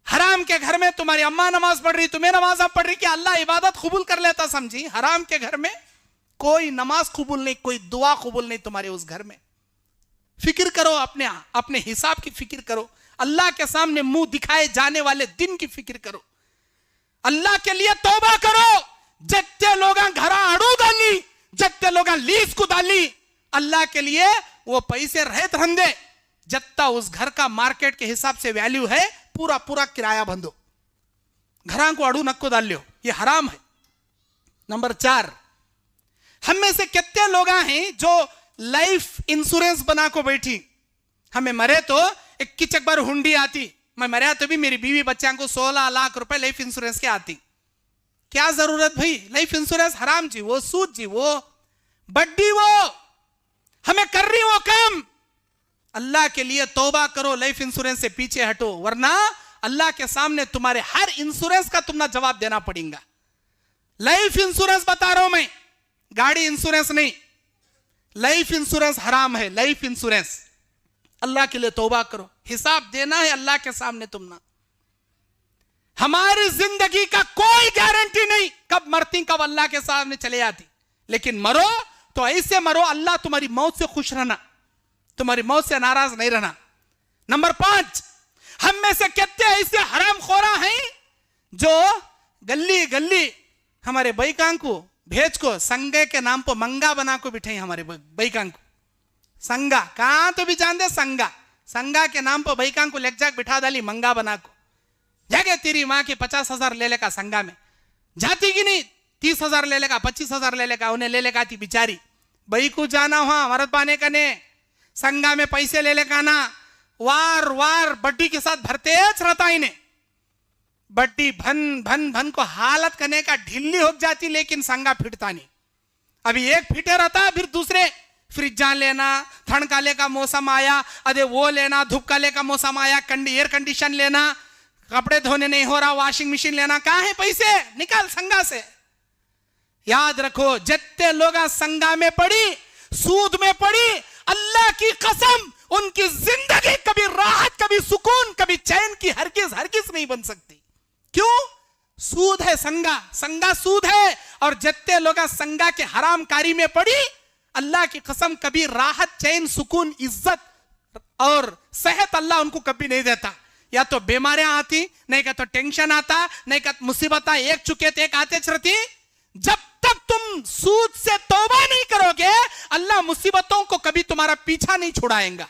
हराम के घर में तुम्हारी अम्मा नमाज पढ़ रही, तुम्हें नमाज़ पढ़ रही, क्या अल्लाह इबादत कबूल कर लेता समझी? हराम के घर में कोई नमाज कबूल नहीं, कोई दुआ कबूल नहीं तुम्हारे उस घर में। फिक्र करो, अपने हिसाब की फिक्र करो, अल्लाह के सामने मुंह दिखाए जाने वाले दिन की फिक्र करो, अल्लाह के लिए तौबा करो। जत्ते लोग घरा अड़ू डाली, जत्ते लोग लीज को डाली, अल्लाह के लिए वो पैसे रहत रंदे, जत्ता उस घर का मार्केट के हिसाब से वैल्यू है, पूरा पूरा किराया बंदो, घरा को अड़ू नक्को डाल लो, ये हराम है। नंबर 4, हम में से कितने लोग हैं जो लाइफ इंश्योरेंस बना को बैठी। हमें मरे तो एक किचक बार हुंडी आती, मैं मरा तो भी मेरी बीवी बच्चा को 16 लाख रुपए लाइफ इंश्योरेंस के आती। क्या जरूरत भाई? लाइफ इंश्योरेंस हराम जी, वो सूद जी, वो बड्डी, वो हमें कर रही वो काम। अल्लाह के लिए तौबा करो, लाइफ इंश्योरेंस से पीछे हटो, वरना अल्लाह के सामने तुम्हारे हर इंश्योरेंस का तुमने जवाब देना पड़ेगा। लाइफ इंश्योरेंस बता रहा हूं मैं, गाड़ी इंश्योरेंस नहीं। लाइफ इंश्योरेंस हराम है। लाइफ इंश्योरेंस, अल्लाह के लिए तौबा करो, हिसाब देना है अल्लाह के सामने तुमने। हमारी जिंदगी का कोई गारंटी नहीं कब मरती, कब अल्लाह के सामने चले आती, लेकिन मरो तो ऐसे मरो अल्लाह तुम्हारी मौत से खुश रहना, तुम्हारी मौत से नाराज नहीं रहना। नंबर 5, हम में से कितने ऐसे हराम खोरा हैं जो गली गली हमारे बैकां को भेज को संगे के नाम पर मंगा बना को बिठाई। हमारे बैकां को संगा कहां तो भी जान दे, संगा के नाम पर बैकां को लेक जाक बिठा डाली मंगा बना को। जाके तेरी माँ के 50,000 ले लेगा संगा में, जाती की नहीं 30,000 ले लेगा, 25,000 ले लेगा, उन्हें ले लेगा थी बिचारी। बई को जाना हुआ मरद पाने का ने संगा में पैसे ले लेगा ना, वार वार बड्डी के साथ भरते रहता इन्हें। बड्डी भन भन भन को हालत करने का ढिल्ली हो जाती, लेकिन संगा फिटता नहीं। अभी एक फिटे रहता, फिर दूसरे फ्रिज जान लेना, ठंड काले का मौसम आया, अरे वो लेना, धूप काले का मौसम आया, एयर कंडीशन लेना, कपड़े धोने नहीं हो रहा, वॉशिंग मशीन लेना, कहां है पैसे? निकाल संगा से। याद रखो, जितने लोग संगा में पड़ी, सूद में पड़ी, अल्लाह की कसम उनकी जिंदगी कभी राहत, कभी सुकून, कभी चैन की हरगिज नहीं बन सकती। क्यों? सूद है संगा सूद है। और जितने लोग संगा के हरामकारी में पड़ी, अल्लाह की कसम कभी राहत, चैन, सुकून, इज्जत और सेहत अल्लाह उनको कभी नहीं देता। या तो बीमारियां आती, नहीं क्या तो टेंशन आता, नहीं क्या मुसीबत एक चुके थे एक आते रहती। जब तक तुम सूद से तौबा नहीं करोगे, अल्लाह मुसीबतों को कभी तुम्हारा पीछा नहीं छुड़ाएगा।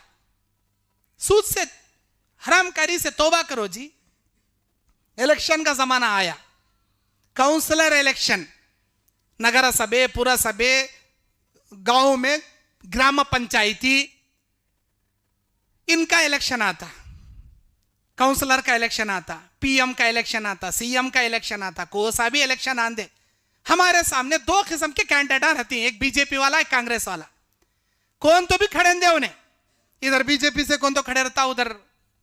सूद से, हरामकारी से तौबा करो जी। इलेक्शन का जमाना आया, काउंसलर इलेक्शन, नगर सभे, पुरसभे, गांव में ग्राम पंचायती, इनका इलेक्शन आता, काउंसलर का इलेक्शन आता, पीएम का इलेक्शन आता, सीएम का इलेक्शन आता, कोई सा भी इलेक्शन आंदे, हमारे सामने दो किस्म के कैंडिडेट रहती हैं, एक बीजेपी वाला, एक कांग्रेस वाला। कौन तो भी खड़े दे उन्हें, इधर बीजेपी से कौन तो खड़े रहता, उधर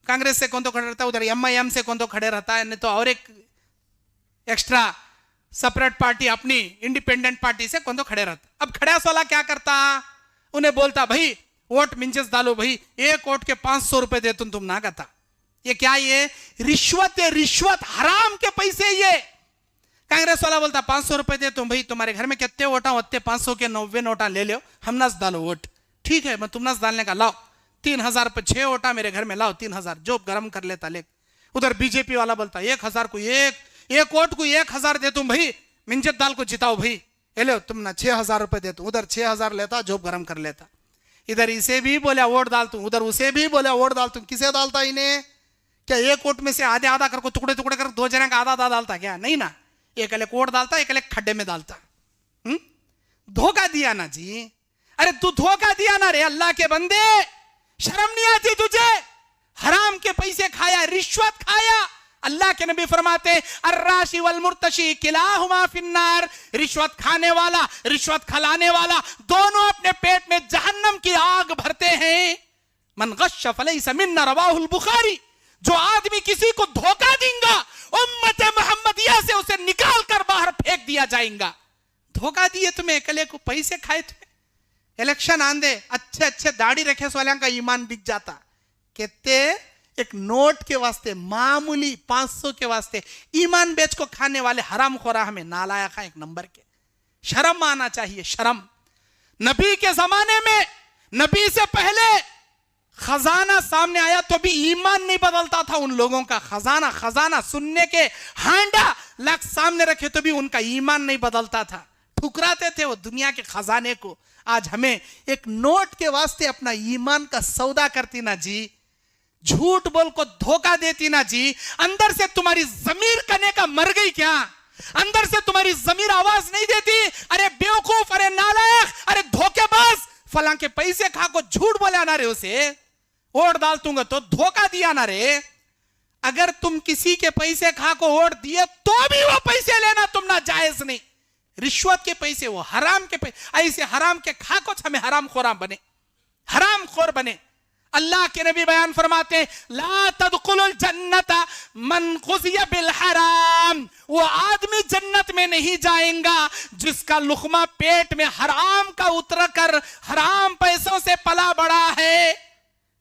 कांग्रेस से कौन तो खड़े रहता, उधर एमआईएम से कौन तो खड़े रहता है, नहीं तो और एक एक्स्ट्रा सेपरेट पार्टी अपनी इंडिपेंडेंट पार्टी से कौन तो खड़े रहता। अब खड़ास वाला क्या करता, उन्हें बोलता भाई वोट मिंचस डालो भाई, एक वोट के 500 रुपए दे तुम ना कहता। ये क्या, ये रिश्वत है, रिश्वत, हराम के पैसे। ये कांग्रेस वाला बोलता 500 रुपए दे तुम भाई, तुम्हारे घर में कितने वोटा होते, 500 के 90 नोटा ले लो, हम नस डालो वोट। ठीक है, मैं तुम नस डालने का लाओ, 3000 पे 6 वोटा मेरे घर में लाओ, 3000 जो गरम कर लेता ले। उधर बीजेपी वाला बोलता 1000 को एक वोट को 1000 दे तुम भाई, मिंजत दाल को जिताओ भाई, ले लो तुम ना 6000 रुपए दे तुम। उधर 6000 लेता, जॉब गरम कर लेता। इधर इसे भी बोला वोट डाल तू, उधर उसे भी बोला वोट डाल तू। किसे डालता इन्हें, क्या एक वोट में से आधे आधा कर, टुकड़े टुकड़े कर, 2 जने का आधा आधा डालता क्या, नहीं ना, एक अलग वोट डालता, एक अलग खड्डे में डालता। धोखा दिया ना जी, अरे तू धोखा दिया ना रे अल्लाह के बंदे, शर्म नहीं आती तुझे, हराम के पैसे खाया, रिश्वत खाया। अल्लाह के नबी फरमाते अर्राशी वल मुर्तशी किलाहुमा फिन्नार, रिश्वत खाने वाला, रिश्वत खिलाने वाला, दोनों अपने पेट में जहन्नम की आग भरते हैं। मन गश्श फलैसा मिन्ना, रवाहुल बुखारी। जो आदमी किसी को धोखा देगा, उम्मत मोहम्मदिया से उसे निकाल कर बाहर फेंक दिया जाएगा। धोखा दिए तुम्हें, अकेले को पैसे खाए तुम्हें, इलेक्शन आंदे, अच्छे अच्छे दाढ़ी रखे वाले का ईमान बिक जाता। कहते एक नोट के वास्ते, मामूली 500 के वास्ते ईमान बेच को खाने वाले हराम खोरा हमें नालायक है एक नंबर के। शर्म आना चाहिए, शर्म। नबी के जमाने में, नबी से पहले खजाना सामने आया तो भी ईमान नहीं बदलता था उन लोगों का। खजाना सुनने के हांडा लाख सामने रखे तो भी उनका ईमान नहीं बदलता था, ठुकराते थे वो दुनिया के खजाने को। आज हमें एक नोट के वास्ते अपना ईमान का सौदा करती ना जी, झूठ बोल को धोखा देती ना जी। अंदर से तुम्हारी जमीर करने का मर गई क्या, अंदर से तुम्हारी जमीर आवाज नहीं देती, अरे बेवकूफ, अरे नालायक, अरे धोखेबाज, फलां के पैसे खा को झूठ बोला ना रे, उसे वोट डाल दूंगा तो धोखा दिया ना रे। अगर तुम किसी के पैसे खा को वोट दिए तो भी वो पैसे लेना तुम ना जायज नहीं। रिश्वत के पैसे, वो हराम के पैसे, ऐसे हराम के खा को हमें हराम खोरा बने, हराम खोर बने। अल्लाह के नबी बयान फरमाते ला तदखुलुल जन्नता मन खुजिया बिल हराम, वो आदमी जन्नत में नहीं जाएगा जिसका लुकमा पेट में हराम का उतर कर हराम पैसों से पला बड़ा है।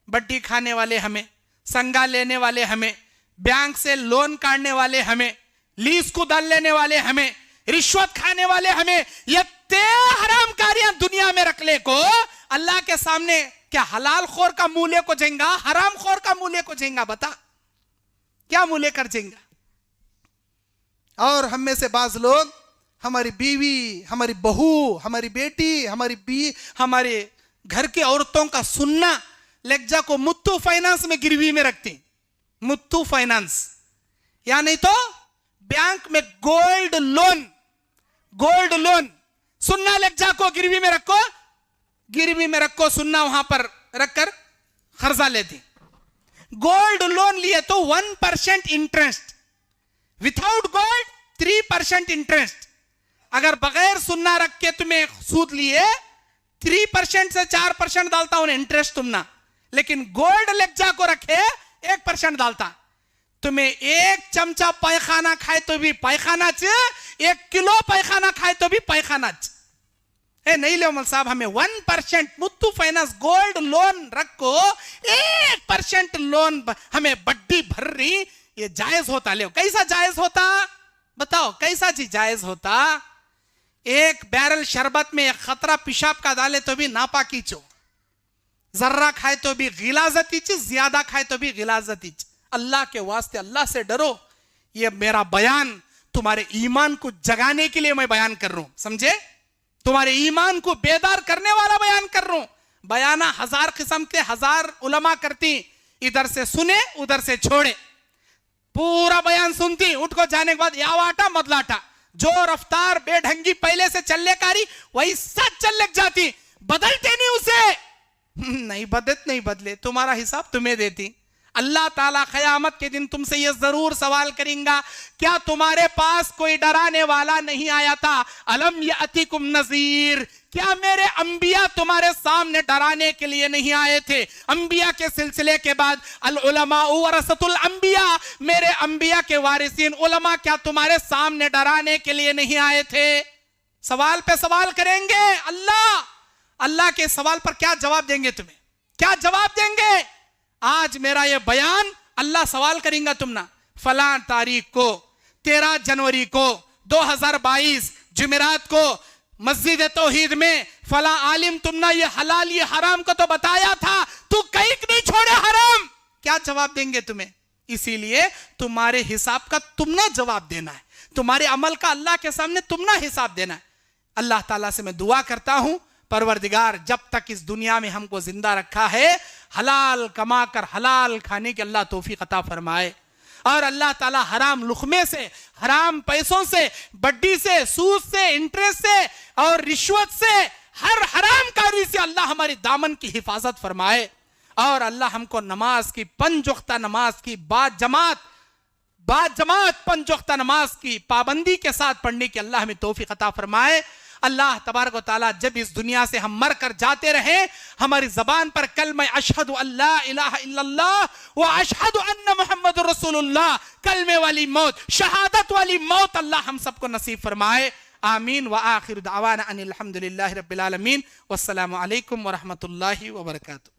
बड्डी खाने वाले हमें, संगा लेने वाले हमें, बैंक से लोन काटने वाले हमें, लीज को दल लेने वाले हमें, रिश्वत खाने वाले हमें, ये हराम कारियां दुनिया में रख ले को अल्लाह के सामने क्या हलाल खोर का मूल्य को जाएगा, हराम खोर का मूल्य को जाएगा? बता क्या मूल्य कर जाएगा? और हम में से बाज लोग हमारी बीवी, हमारी बहू, हमारी बेटी, हमारे घर की औरतों का सुनना लेक्जा को मुत्तू फाइनेंस में गिरवी में रखती, मुत्तू फाइनेंस, या नहीं तो बैंक में गोल्ड लोन सुनना लेक्जा को गिरवी में रखो, सुनना वहां पर रखकर कर्जा लेती। गोल्ड लोन लिए तो 1% इंटरेस्ट, विथआउट गोल्ड 3% इंटरेस्ट। अगर बगैर सुनना रख के तुम्हें सूद लिए 3% से 4% डालता उन्हें इंटरेस्ट तुम ना, लेकिन गोल्ड लेक्जा को रखे 1% डालता। तुम्हें 1 चमचा पैखाना खाए तो भी पैखाना च, 1 किलो पैखाना खाए तो भी पैखाना च। नहीं ले मल साहब, हमें 1% मुत्तू फाइनेंस गोल्ड लोन रखो, 1% लोन हमें बड्डी भर रही, ये जायज होता? ले कैसा जायज होता बताओ, कैसा जी जायज होता? 1 बैरल शरबत में 1 खतरा पेशाब का डाले तो भी नापाकी चो, जर्रा खाए तो भी गिलाजती चीज, ज्यादा खाए तो भी गिलाजती चीज। अल्लाह के वास्ते अल्लाह से डरो। ये मेरा बयान तुम्हारे ईमान को जगाने के लिए मैं बयान कर रहा हूं, समझे? तुम्हारे ईमान को बेदार करने वाला बयान कर रहा हूं। बयाना हजार किस्म के हजार उलमा करती, इधर से सुने उधर से छोड़े, पूरा बयान सुनती, उठ को जाने के बाद यावाटा मदलाटा, जो रफ्तार बेढंगी पहले से चलने कारी वही सच चल लग जाती, बदलते नहीं उसे। नहीं बदले, तुम्हारा हिसाब तुम्हें देती। अल्लाह ताला क़यामत के दिन तुमसे यह जरूर सवाल करेगा, क्या तुम्हारे पास कोई डराने वाला नहीं आया था? अलम यातिकुम नज़ीर, क्या मेरे अंबिया तुम्हारे सामने डराने के लिए नहीं आए थे? अंबिया के सिलसिले के बाद अल उलमा वरसतुल अंबिया, मेरे अंबिया के वारिसीन उलमा क्या तुम्हारे सामने डराने के लिए नहीं आए थे? सवाल पे सवाल करेंगे। अल्लाह के सवाल पर क्या जवाब देंगे? तुम्हें क्या जवाब देंगे? आज मेरा ये बयान अल्लाह सवाल करेंगे तुम ना। फलां तारीख को 13 जनवरी को 2022 जुमेरात को मस्जिद तौहीद में फलां आलिम तुम ना ये हलाल ये हराम को तो बताया था, तू कहीं नहीं छोड़े हराम। क्या जवाब देंगे तुम्हें? इसीलिए तुम्हारे हिसाब का तुम ना जवाब देना है, तुम्हारे अमल का अल्लाह के सामने तुम ना हिसाब देना है। अल्लाह ताला से मैं दुआ करता हूं, परवरदिगार जब तक इस दुनिया में हमको जिंदा रखा है, हलाल कमा कर हलाल खाने की अल्लाह तौफीक अता फरमाए, और अल्लाह ताला हराम लुक़मे से, हराम पैसों से, बड्डी से, सूद से, इंटरेस्ट से और रिश्वत से, हर हराम कारी से अल्लाह हमारी दामन की हिफाजत फरमाए, और अल्लाह हमको नमाज की 5 वक्ता नमाज की बाद जमात 5 वक्ता नमाज की पाबंदी के साथ पढ़ने की अल्लाह हमें तौफीक अता फरमाए। अल्लाह तबारक व तआला जब इस दुनिया से हम मर कर जाते रहे, हमारी जबान पर कलमा अशहदु अल्ला इलाहा इल्लल्लाह व अशहदु अन्ना मुहम्मदुर रसूलुल्लाह, कलमे वाली मौत, शहादत वाली मौत अल्लाह हम सबको नसीब फरमाए। आमीन। व आखिर दावाना अनिल हम्दुलिल्लाहि रब्बिल आलमीन। वस्सलामु अलैकुम व रहमतुल्लाहि व बरकातुहू।